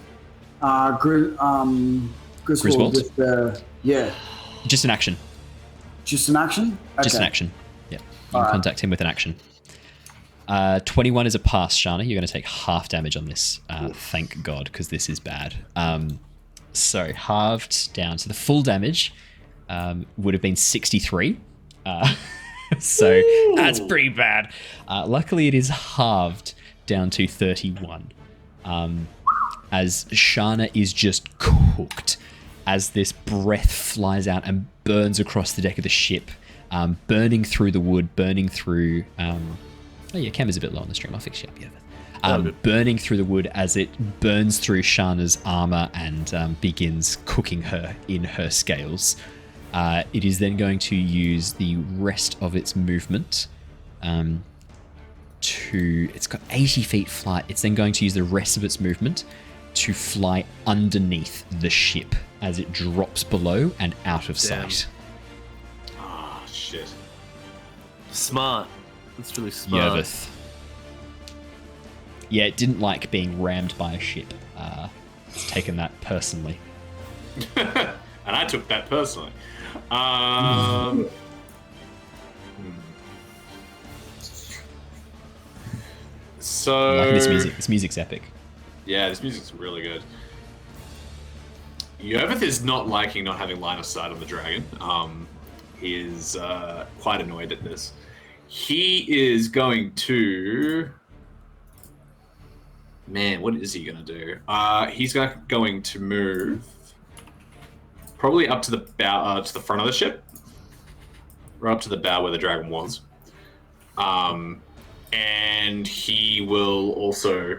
Griswold with the... Yeah. Just an action. Just an action? Okay. Just an action. Yeah. You can contact him with an action. 21 is a pass, Shana. You're going to take half damage on this. Thank God, because this is bad. So halved down. So the full damage would have been 63. So that's pretty bad. Luckily, it is halved down to 31. As Shana is just cooked as this breath flies out and burns across the deck of the ship, burning through the wood, burning through... Oh yeah, camera's a bit low on the stream. I'll fix you up, Yervith. Burning through the wood as it burns through Shana's armor and begins cooking her in her scales. It is then going to use the rest of its movement it's got 80 feet flight. It's then going to use the rest of its movement to fly underneath the ship as it drops below and out of sight. Ah, shit. Smart. That's really smart. Yervith. Yeah, it didn't like being rammed by a ship. It's taken that personally. And I took that personally. So... I'm liking this music. This music's epic. Yeah, this music's really good. Yervith is not liking not having line of sight on the dragon. He is quite annoyed at this. He is going to... Man, what is he going to do? He's going to move probably up to the bow, to the front of the ship. Right up to the bow where the dragon was. And he will also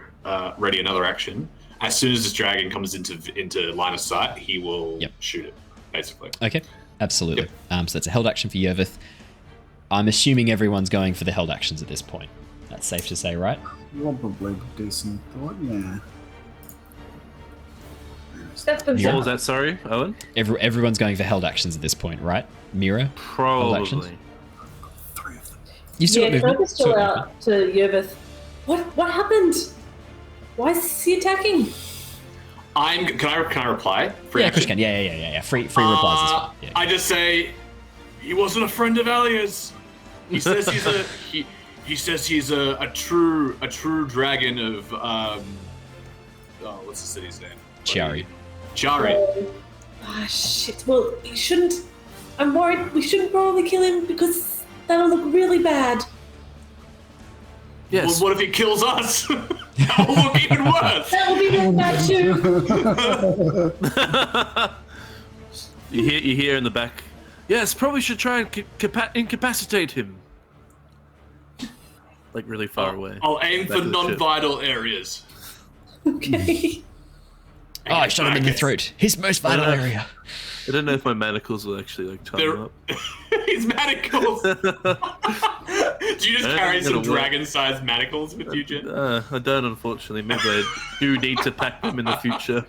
ready another action. As soon as this dragon comes into line of sight, he will shoot it, basically. Okay, absolutely. So that's a held action for Yervith. I'm assuming everyone's going for the held actions at this point. That's safe to say, right? Probably decent thought, yeah. What was that, sorry, Owen? Everyone's going for held actions at this point, right? Mira? Probably. You still got movement? Still out to Yervith. What happened? Why is he attacking? Can I reply? Free action? Can. Yeah. Free replies. Is fine. Yeah. I just say he wasn't a friend of Alia's. He says he's a true dragon of what's the city's name? Ciari. Shit. Well, he shouldn't. I'm worried. We shouldn't probably kill him because that'll look really bad. Yes. Well, what if he kills us? That will look even worse. That will be really bad too. You hear in the back. Yes, probably should try and incapacitate him. Like really far away. I'll aim for non-vital areas. Okay. Oh, I shot him in the throat. His most vital area. I don't know if my manacles will actually like tie him up. His manacles. Do you just carry some dragon-sized manacles with you, Jin? I don't, unfortunately. Maybe I do need to pack them in the future.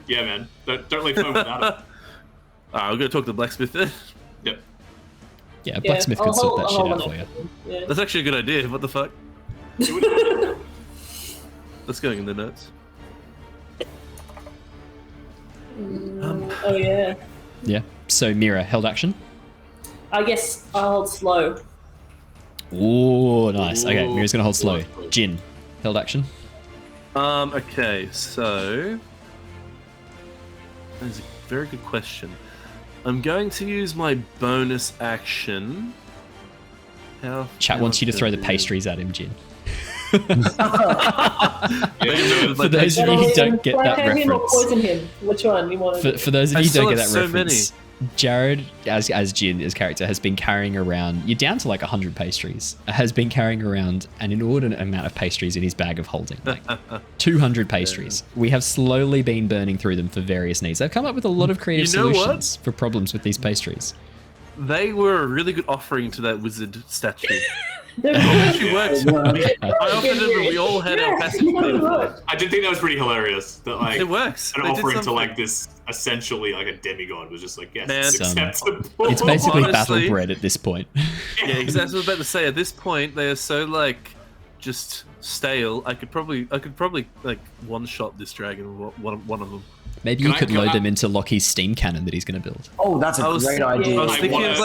Yeah, man. Don't leave home without it. I'm gonna talk to the blacksmith then. Yep. Yeah, a blacksmith could sort that shit out for you. Yeah. That's actually a good idea. What the fuck? That's going in the notes. Oh yeah. Yeah. So Mira, held action. I guess I'll hold slow. Ooh, nice. Okay, Mira's gonna hold slow. Jin, held action. Okay, so that is a very good question. I'm going to use my bonus action. Chat wants you to throw the pastries at him, Jin. For For those of you who don't get that reference. Him or poison him? Which one you want? For those of you who don't get that so reference, Jared, as Jin, as character, has been carrying around, you're down to like 100 pastries, has been carrying around an inordinate amount of pastries in his bag of holding, like 200 pastries. We have slowly been burning through them for various needs. I've come up with a lot of creative solutions for problems with these pastries. They were a really good offering to that wizard statue. It actually works. I offered it and we all had our passage paid for. I did think that was pretty hilarious. That like it works. An offering to like this essentially like a demigod was just like, yes, it's acceptable. It's basically Honestly, battle bread at this point. Yeah, exactly what I was about to say. At this point, they are so like just stale. I could probably like one shot this dragon, one of them. Maybe you could load them into Lockie's steam cannon that he's going to build. Oh, that's a great idea. I was thinking of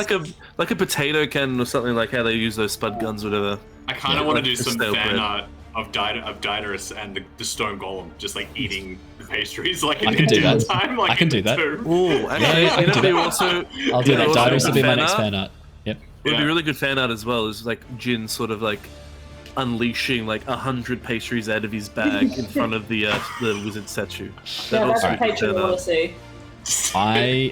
like a potato cannon or something, like how they use those spud guns or whatever. I kind of want to do some fan art of Diderus and the stone golem just like eating the pastries like I can do that. Time, like I can do that. Ooh, actually, I can do that. Also, I'll do that. Diderus will be my next fan art. Yep. It would be really good fan art as well. Is like Jin sort of like unleashing like 100 pastries out of his bag in front of the wizard statue. Yeah, that's what Patreon want to see.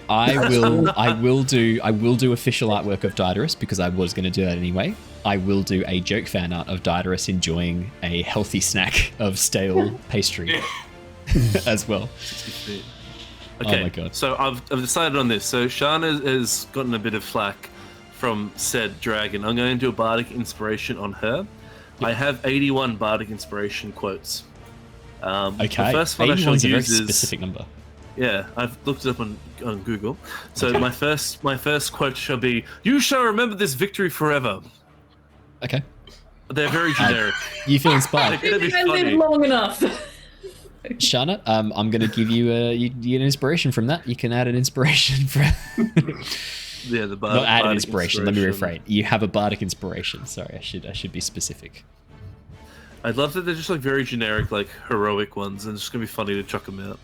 I will do official artwork of Diderus because I was going to do that anyway. I will do a joke fan art of Diderus enjoying a healthy snack of stale pastry as well. Okay, oh my god. So I've decided on this. So Shana has gotten a bit of flack from said dragon. I'm going to do a bardic inspiration on her. Yep. I have 81 bardic inspiration quotes. Okay, the first one I shall use a very is specific number. Yeah, I've looked it up on Google. So okay. my first quote shall be, "You shall remember this victory forever." Okay. They're very generic. You feel inspired? I live long enough. Shana, I'm going to give you an inspiration from that. You can add an inspiration from. Yeah, the not add an inspiration. Let me rephrase. You have a bardic inspiration. Sorry, I should be specific. I love that they're just like very generic, like heroic ones, and it's just gonna be funny to chuck them out.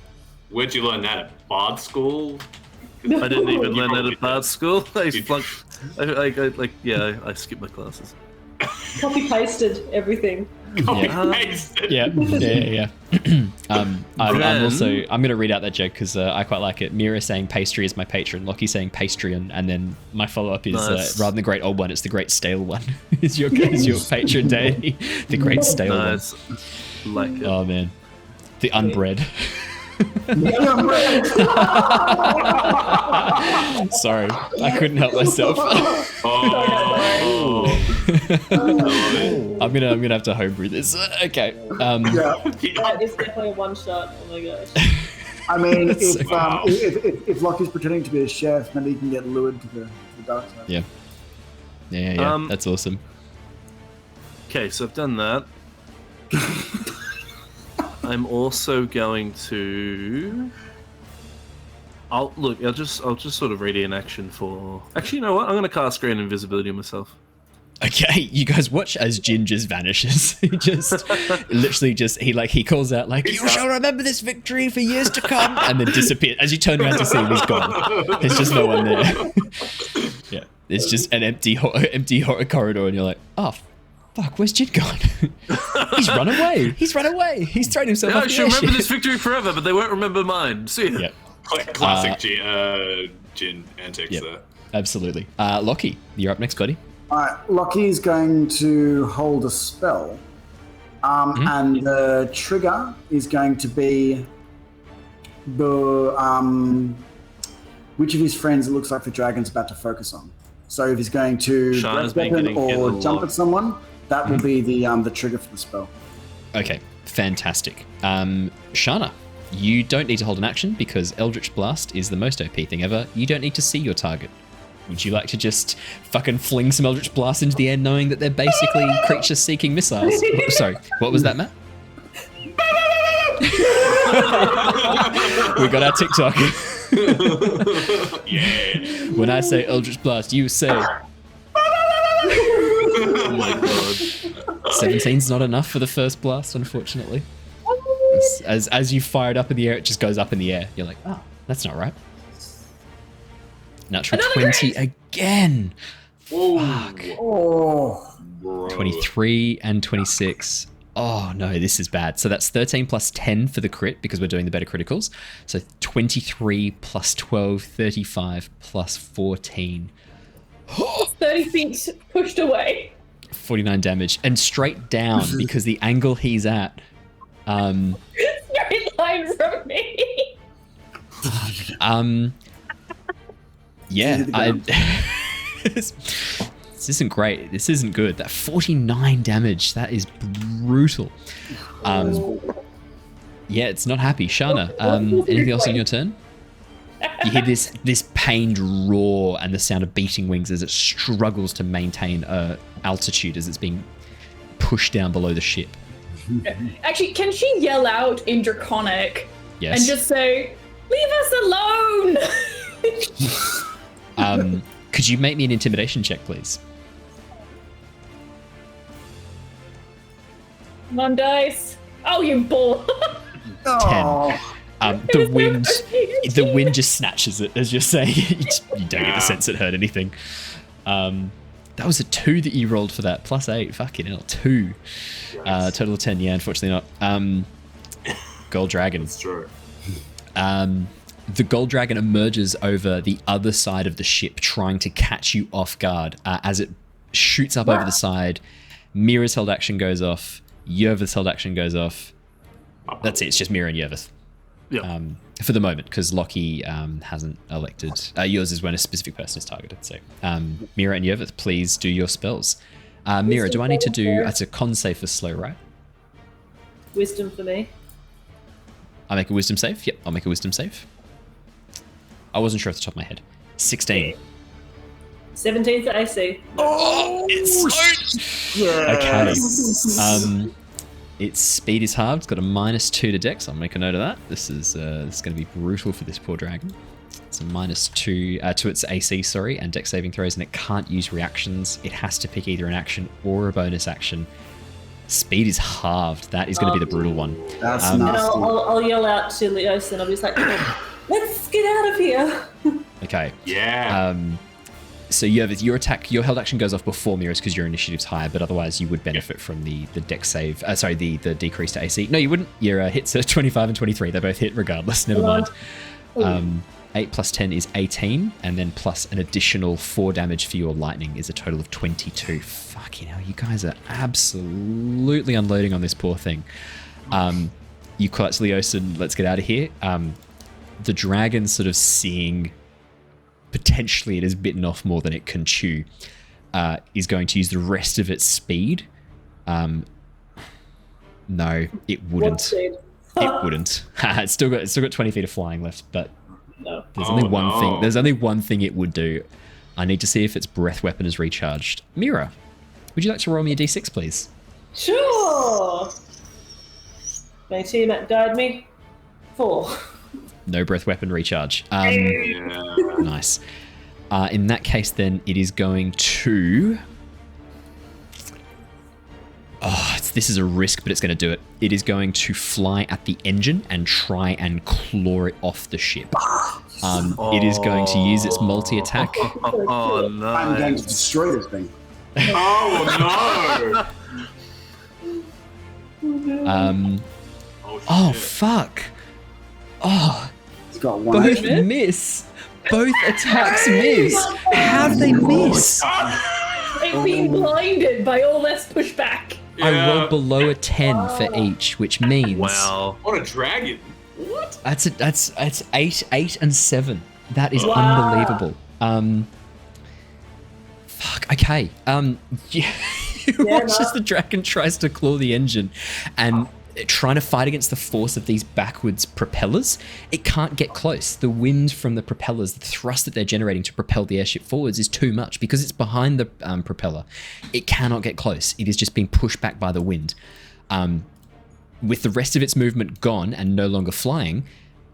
Where'd you learn that? At Bard school? I didn't even learn that at Bard school. I skipped my classes. Copy pasted everything. Yeah. I'm going to read out that joke because I quite like it. Mira saying pastry is my patron. Lockie saying pastry, and then my follow up is rather than the great old one, it's the great stale one. is your patron deity, the great stale one. Like it. Oh man, the unbred. Sorry, I couldn't help myself. I'm gonna have to homebrew this. Okay. That is definitely a one shot. Oh my gosh. I mean, if Lockie's pretending to be a chef, maybe he can get lured to the dark side. Yeah. That's awesome. Okay, so I've done that. I'm also going to. I'll just sort of ready in action for. Actually, you know what? I'm going to cast Grand Invisibility on myself. Okay, you guys watch as Jin just vanishes. He calls out like, "You shall remember this victory for years to come," and then disappears. As you turn around to see him, he's gone. There's just no one there. Yeah, it's just an empty corridor, and you're like, "Oh, fuck, where's Jin gone?" He's run away. He's thrown himself off the I should remember this victory forever, but they won't remember mine. See ya. Yep. Classic Jin antics there. Absolutely. Lockie, you're up next, buddy. Alright, Lockie's going to hold a spell. And the trigger is going to be the which of his friends it looks like the dragon's about to focus on. So if he's going to breath weapon or jump at someone, that will be the trigger for the spell. Okay, fantastic. Shana, you don't need to hold an action because Eldritch Blast is the most OP thing ever. You don't need to see your target. Would you like to just fucking fling some Eldritch Blast into the air knowing that they're basically creature-seeking missiles? Sorry, what was that, Matt? We got our TikTok. Yeah. When I say Eldritch Blast, you say... Oh my god. 17's not enough for the first blast, unfortunately. As you fire it up in the air, it just goes up in the air. You're like, oh, that's not right. Natural 20 again. Oh. Fuck. 23 and 26. Oh no, this is bad. So that's 13 plus 10 for the crit because we're doing the better criticals. So 23 plus 12, 35 plus 14. 30 feet pushed away. 49 damage. And straight down because the angle he's at. Straight line from me. Yeah, this isn't great. This isn't good. That 49 damage, that is brutal. Yeah, it's not happy. Shana, anything else on your turn? You hear this pained roar and the sound of beating wings as it struggles to maintain altitude as it's being pushed down below the ship. Actually, can she yell out in Draconic Yes. and just say, "Leave us alone"? Could you make me an intimidation check, please? Come on, dice. Oh, you bull. 10. The wind just snatches it as you're saying. You don't get the sense it hurt anything. That was a 2 that you rolled for that. Plus 8. Fucking hell. 2. Total of 10. Yeah, unfortunately not. Gold Dragon. That's true. The Gold Dragon emerges over the other side of the ship, trying to catch you off guard. As it shoots up over the side, Mira's held action goes off. Yervith's held action goes off. That's it. It's just Mira and Yervith. Yeah. For the moment, because Lockie hasn't elected. Yours is when a specific person is targeted. So, Mira and Yervith, please do your spells. Mira, do I need to do... It's a con save for slow, right? Wisdom for me. I make a wisdom save? Yep, I'll make a wisdom save. I wasn't sure off the top of my head. 16. 17 to AC. Oh, it's so... Okay. Its speed is halved. It's got a -2 to dex. I'll make a note of that. This is going to be brutal for this poor dragon. It's a -2 to its AC, sorry, and dex saving throws, and it can't use reactions. It has to pick either an action or a bonus action. Speed is halved. That is going to be the brutal one. That's And nasty. I'll yell out to Leos and I'll be just like, let's get out of here. Okay. Yeah. So Yervith, your held action goes off before Mira's because your initiative's higher, but otherwise you would benefit from the dex save. The decrease to AC. No, you wouldn't. Your hits are 25 and 23. They both hit regardless. Never mind. 8 plus 10 is 18, and then plus an additional 4 damage for your lightning is a total of 22. Fucking hell, you guys are absolutely unloading on this poor thing. You call out to Leos and let's get out of here. The dragon sort of seeing potentially it has bitten off more than it can chew, is going to use the rest of its speed. No, it wouldn't. What speed? It wouldn't. It's still got 20 feet of flying left, but No. there's only one thing. There's only one thing it would do. I need to see if its breath weapon is recharged. Mira, would you like to roll me a d6, please? Sure. My team guide me. 4. No breath weapon recharge. Yeah. Nice. In that case, then it is going to. This is a risk, but it's going to do it. It is going to fly at the engine and try and claw it off the ship. It is going to use its multi-attack. Oh no! I'm going to destroy this thing. Oh no! Oh, Shit. fuck. Oh, It's got one both action. miss. Both attacks miss. How do they miss? They've been blinded by all this pushback. I rolled below a 10 for each, which means Wow. What a dragon! What? that's 8 and 7. That is Wow. unbelievable. Fuck. Okay. You watch as the dragon tries to claw the engine, and trying to fight against the force of these backwards propellers. It can't get close. The wind from the propellers, the thrust that they're generating to propel the airship forwards is too much because it's behind the propeller. It cannot get close. It is just being pushed back by the wind. With the rest of its movement gone and no longer flying,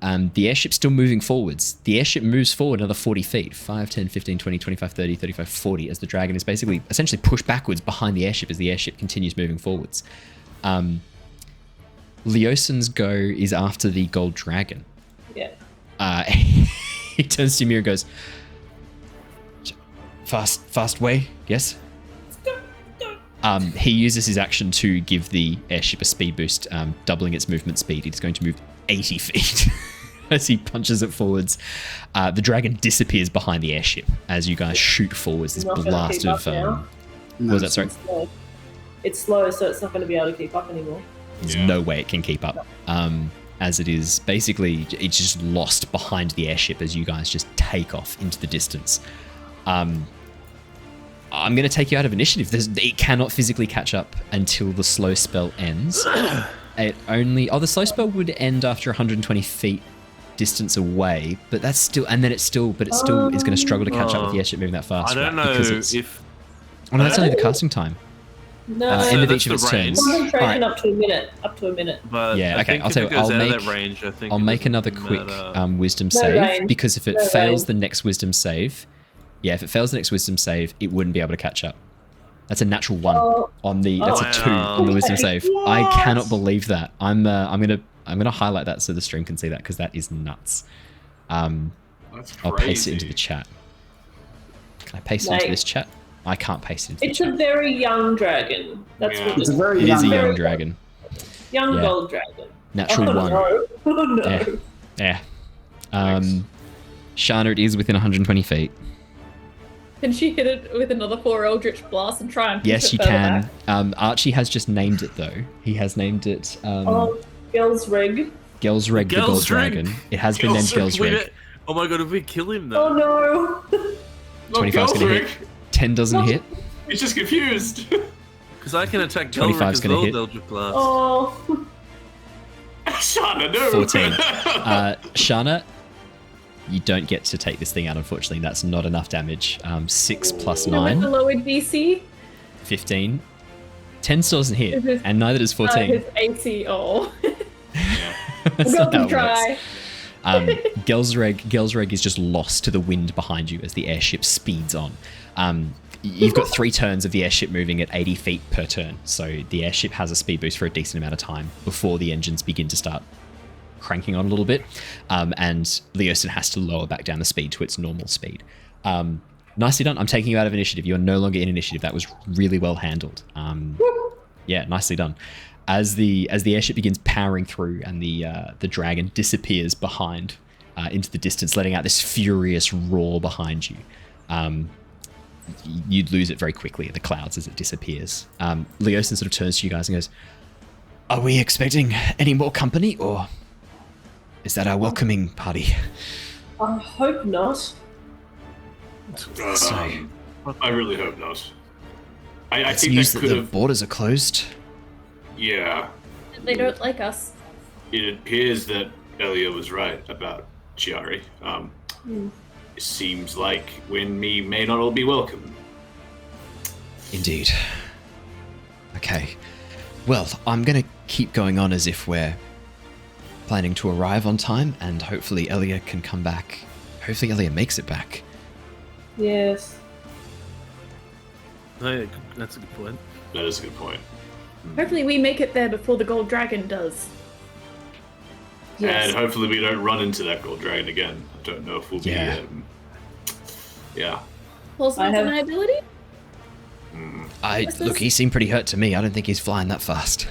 the airship's still moving forwards. The airship moves forward another 40 feet. 5, 10, 15, 20, 25, 30, 35, 40 as the dragon is basically essentially pushed backwards behind the airship as the airship continues moving forwards. Leosin's go is after the gold dragon. Yeah. He turns to Mira and goes, fast way, yes? He uses his action to give the airship a speed boost, doubling its movement speed. It's going to move 80 feet as he punches it forwards. The dragon disappears behind the airship as you guys shoot forwards. This Not gonna blast keep of... up now. what was that, sorry? It's slow, so it's not going to be able to keep up anymore. There's no way it can keep up. As it is basically, it's just lost behind the airship as you guys just take off into the distance. I'm going to take you out of initiative. It cannot physically catch up until the slow spell ends. The slow spell would end after 120 feet distance away, but that's still, and then it still is going to struggle to catch up with the airship moving that fast. I don't know if... Oh no, that's only the casting time. No, end of each of its turns. Concentration up to a minute. But yeah, okay. I'll tell you. I'll make another quick wisdom save range. because if it fails the next wisdom save, if it fails the next wisdom save, it wouldn't be able to catch up. That's a natural 1 on the. That's a 2 on the wisdom save. What? I cannot believe that. I'm gonna highlight that so the stream can see that because that is nuts. That's crazy. I'll paste it into the chat. Can I paste it into this chat? I can't paste it into It's the chat. a very young dragon. That's what It's a very It young is a young dragon. dragon. young Yeah. gold dragon. Natural 1. No. Oh no. Yeah. Shana, it is within 120 feet. Can she hit it with another 4 Eldritch Blast and try and push Yes, it you further can. back? Archie has just named it though. He has named it Girls rig. Gelsreg the Gold Gelsreg. Dragon. It has been named Gelsreg. Oh my god, if we kill him though. Oh no. 25 is going to hit. 10 doesn't hit. He's just confused. Because I can attack 25 Gelric is as gonna well, hit. Eldritch Blast. Oh. Shana, no. 14. Shana, you don't get to take this thing out, unfortunately. That's not enough damage. 6 plus Even with the 9, lowered DC, 15. 10 still doesn't hit, His- and neither does 14. his AC. Oh, That's not how go it works. try. Gelsreg is just lost to the wind behind you as the airship speeds on. You've got 3 turns of the airship moving at 80 feet per turn, so the airship has a speed boost for a decent amount of time before the engines begin to start cranking on a little bit, and Leosin has to lower back down the speed to its normal speed. Nicely done. I'm taking you out of initiative. You're no longer in initiative. That was really well handled. Yeah, nicely done. As the airship begins powering through and the dragon disappears behind into the distance, letting out this furious roar behind you, you'd lose it very quickly in the clouds as it disappears. Leosin sort of turns to you guys and goes, "Are we expecting any more company, or is that our welcoming party?" I hope not. I really hope not. I It's think news that that could the have. borders are closed. Yeah, They don't like us. it appears that Elia was right about Ciari. It seems like when we may not all be welcome. Indeed. Okay. Well, I'm going to keep going on as if we're planning to arrive on time, and hopefully Elia can come back. Hopefully Elia makes it back. Yes. Oh, yeah, that's a good point. That is a good point. Hopefully, we make it there before the gold dragon does. Yes. And hopefully we don't run into that gold dragon again. I don't know if we'll Yeah. be. Yeah. Plausible I have- deniability? Look, he seemed pretty hurt to me. I don't think he's flying that fast.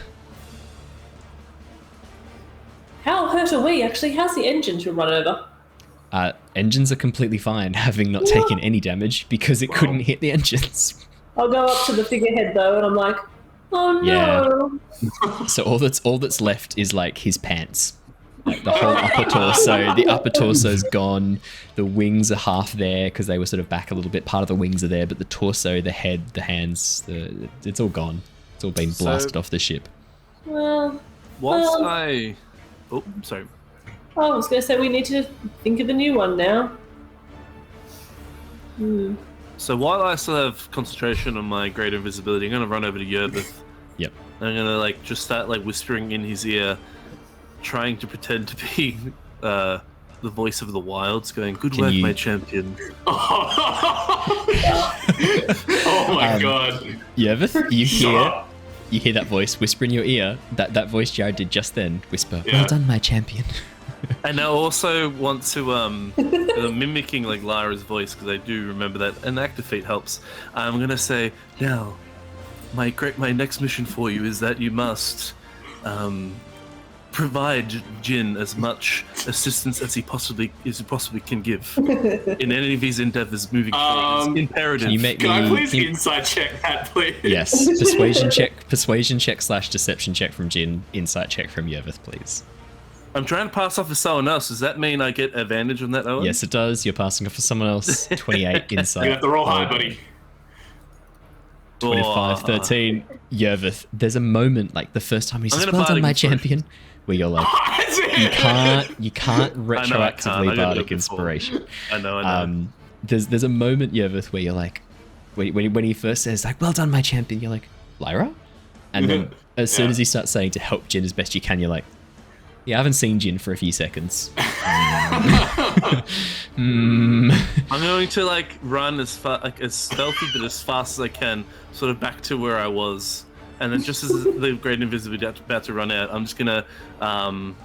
How hurt are we, actually? How's the engine to run over? Engines are completely fine, having not taken any damage because it couldn't hit the engines. I'll go up to the figurehead, though, and I'm like, oh no! So all that's left is like his pants. Like the whole upper torso. The upper torso's gone. The wings are half there because they were sort of back a little bit. Part of the wings are there, but the torso, the head, the hands, it's all gone. It's all been blasted off the ship. Well, Whilst Well- I... Oh, sorry. I was going to say we need to think of a new one now. So while I still have concentration on my great invisibility, I'm going to run over to Yervith. Yep. I'm going to like just start like whispering in his ear, trying to pretend to be the voice of the wilds, going, "Good Can work, you- my champion." Oh my god. Yervith, you Shut hear up. you hear that voice whisper in your ear. That voice Jared did just then. Whisper, Yeah. "Well done, my champion." And I also want to mimicking like Lyra's voice because I do remember that an active feat helps. I'm gonna say, "Now, my next mission for you is that you must provide Jin as much assistance as he possibly can give in any of his endeavors moving forward. It's imperative. Can I please insight check that, please? Yes. Persuasion check / deception check from Jin. Insight check from Yervith, please. I'm trying to pass off for someone else. Does that mean I get advantage on that, Owen? Yes, it does. You're passing off for someone else. 28 insight. You have to roll high, buddy. 25, 13. Yervith, there's a moment, like the first time he says, well done, my champion, where you're like, you can't retroactively Bardic Inspiration. I know. There's a moment, Yervith, where you're like, when he first says, like, well done, my champion, you're like, Lyra? And then as soon as he starts saying to help Jin as best you can, you're like, yeah, I haven't seen Jin for a few seconds. I'm going to like run as stealthy but as fast as I can, sort of back to where I was, and then just as the great invisibility about to run out, I'm just gonna Can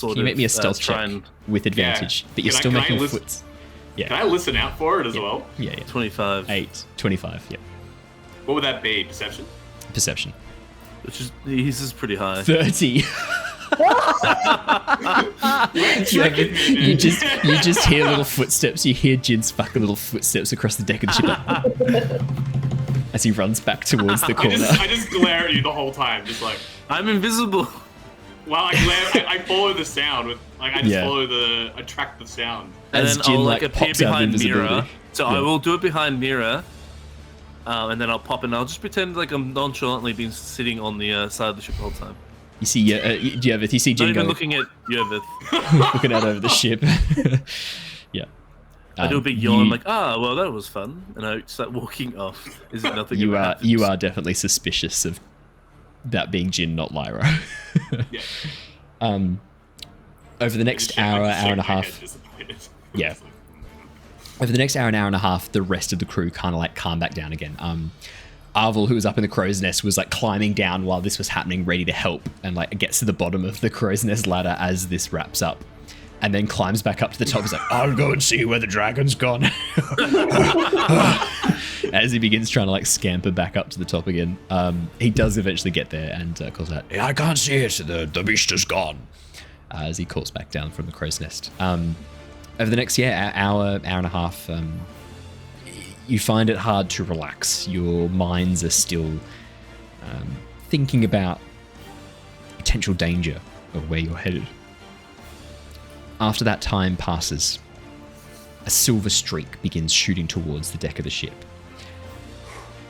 you make me a stealth check with advantage, but you're still making foots. Yeah. Can I listen out for it as well? Yeah. 25. 25. Yeah. What would that be? Perception. Perception. Which is his is pretty high. 30. you just hear little footsteps. You hear Jin's fucking little footsteps across the deck of the ship as he runs back towards the corner. I just glare at you the whole time, just like I'm invisible. Well, I follow the sound with like I track the sound. And as then Jin I'll like appear pops out of behind Mira. invisibility. So I will do it behind Mira. And then I'll pop and I'll just pretend like I'm nonchalantly been sitting on the side of the ship the whole time. You see, Yervith. You see Jin Not even going, looking at Yervith. looking out over the ship. Yeah. I do a big yawn, like, well, that was fun, and I start walking off. Is it nothing? You are definitely suspicious of that being Jin, not Lyra. Yeah. Over the next hour and a half. Yeah. Over the next hour and a half, the rest of the crew kind of like calm back down again. Arvel, who was up in the crow's nest, was like climbing down while this was happening, ready to help, and like gets to the bottom of the crow's nest ladder as this wraps up, and then climbs back up to the top. He's like, I'll go and see where the dragon's gone. As he begins trying to like scamper back up to the top again. He does eventually get there and calls out, I can't see it, the beast is gone. As he calls back down from the crow's nest. Over the next hour and a half, you find it hard to relax. Your minds are still thinking about potential danger of where you're headed. After that time passes, a silver streak begins shooting towards the deck of the ship.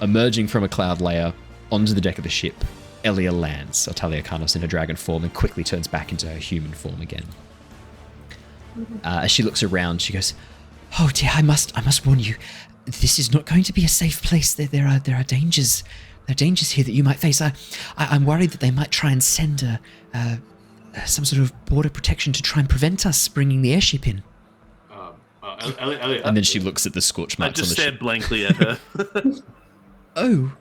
Emerging from a cloud layer onto the deck of the ship, Elia lands, Otalia Karnos in her dragon form, and quickly turns back into her human form again. As she looks around, she goes, "Oh dear, I must warn you. This is not going to be a safe place. There are dangers. There are dangers here that you might face. I'm worried that they might try and send some sort of border protection to try and prevent us bringing the airship in." And then she looks at the scorch marks on the ship. I just stared blankly at her. Oh.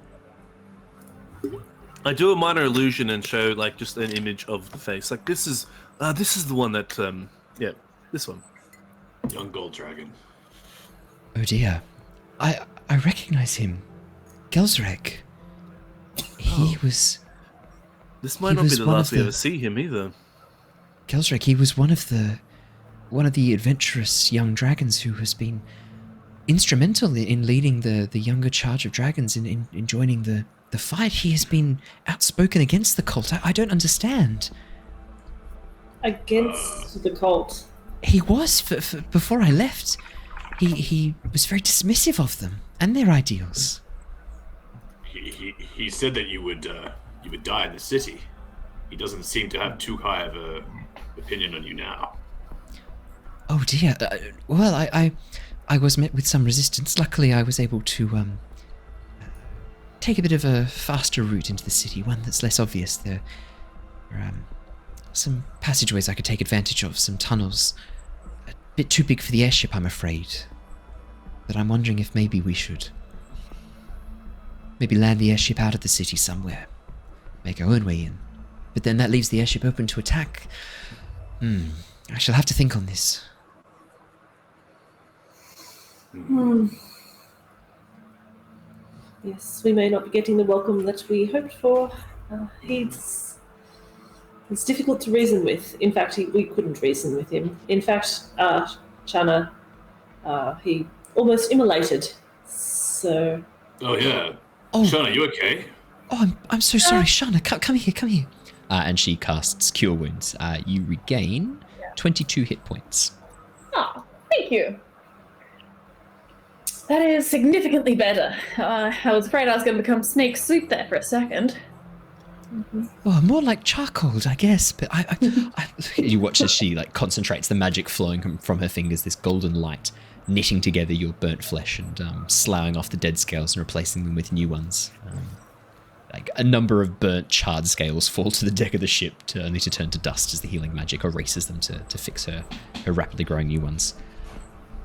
I do a minor illusion and show like just an image of the face. Like this is the one that this one. Young gold dragon. Oh dear. I recognize him. Gelsrek. He was... This might not be the last we ever see him either. Gelsrek, he was one of the adventurous young dragons who has been instrumental in leading the younger charge of dragons in joining the fight. He has been outspoken against the cult. I don't understand. Against the cult? He was before I left. He was very dismissive of them and their ideals. He said that you would die in the city. He doesn't seem to have too high of a opinion on you now. Oh dear. Well, I was met with some resistance. Luckily, I was able to take a bit of a faster route into the city, one that's less obvious. There are some passageways I could take advantage of, some tunnels. A bit too big for the airship, I'm afraid. But I'm wondering if maybe we should land the airship out of the city somewhere. Make our own way in. But then that leaves the airship open to attack. I shall have to think on this. Yes, we may not be getting the welcome that we hoped for. He's difficult to reason with. In fact, we couldn't reason with him. In fact, Shana, he almost immolated. So. Oh yeah. Oh. Shana, you okay? Oh, I'm so sorry, Shana. Come here. And she casts Cure Wounds. You regain 22 hit points. Oh, thank you. That is significantly better. I was afraid I was going to become snake soup there for a second. Well, more like charcoal, I guess. But I you watch as she like concentrates the magic flowing from her fingers, this golden light, knitting together your burnt flesh and sloughing off the dead scales and replacing them with new ones. Like a number of burnt, charred scales fall to the deck of the ship, only to turn to dust as the healing magic erases them to fix her rapidly growing new ones.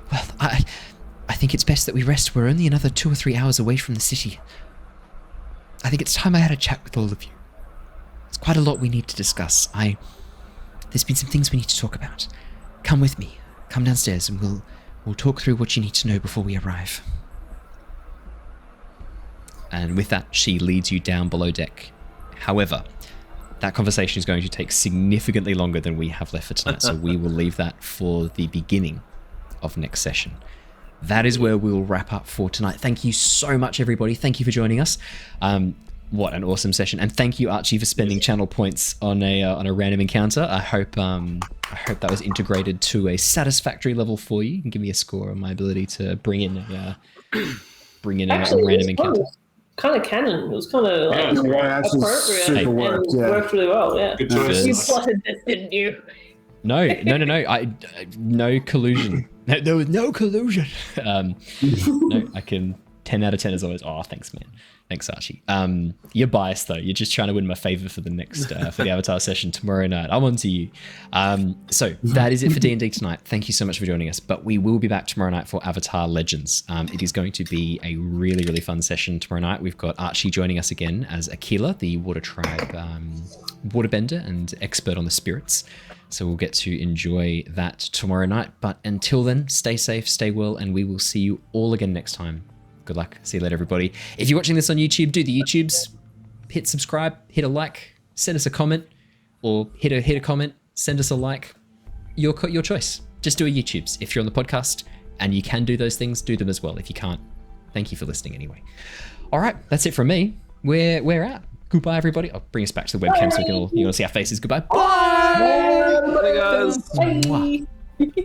Well, I think it's best that we rest. We're only another 2 or 3 hours away from the city. I think it's time I had a chat with all of you. There's quite a lot we need to discuss. There's been some things we need to talk about. Come with me. Come downstairs and we'll talk through what you need to know before we arrive. And with that, she leads you down below deck. However, that conversation is going to take significantly longer than we have left for tonight, so we will leave that for the beginning of next session. That is where we'll wrap up for tonight. Thank you so much, everybody. Thank you for joining us. What an awesome session. And thank you, Archie, for spending channel points on a random encounter. I hope that was integrated to a satisfactory level for you. You can give me a score on my ability to bring in a random encounter. Kind of canon. It was kind of appropriate and worked really well. Yeah. Good choice. You plotted this, didn't you? No. No collusion. There was no collusion. No, I can 10 out of 10 as always. Oh, thanks, man. Thanks, Archie. You're biased though. You're just trying to win my favor for the next for the Avatar session tomorrow night. I'm on to you. So that is it for D&D tonight. Thank you so much for joining us. But we will be back tomorrow night for Avatar Legends. It is going to be a really, really fun session tomorrow night. We've got Archie joining us again as Aquila, the Water Tribe waterbender and expert on the spirits. So we'll get to enjoy that tomorrow night. But until then, stay safe, stay well, and we will see you all again next time. Good luck. See you later, everybody. If you're watching this on YouTube, do the YouTubes. Hit subscribe, hit a like, send us a comment, or hit a comment, send us a like. Your choice. Just do a YouTubes. If you're on the podcast and you can do those things, do them as well. If you can't, thank you for listening anyway. All right, that's it from me. We're out. Goodbye, everybody. I'll bring us back to the webcam so you can all see our faces. Goodbye. Bye. Bye. Bye, guys. Bye.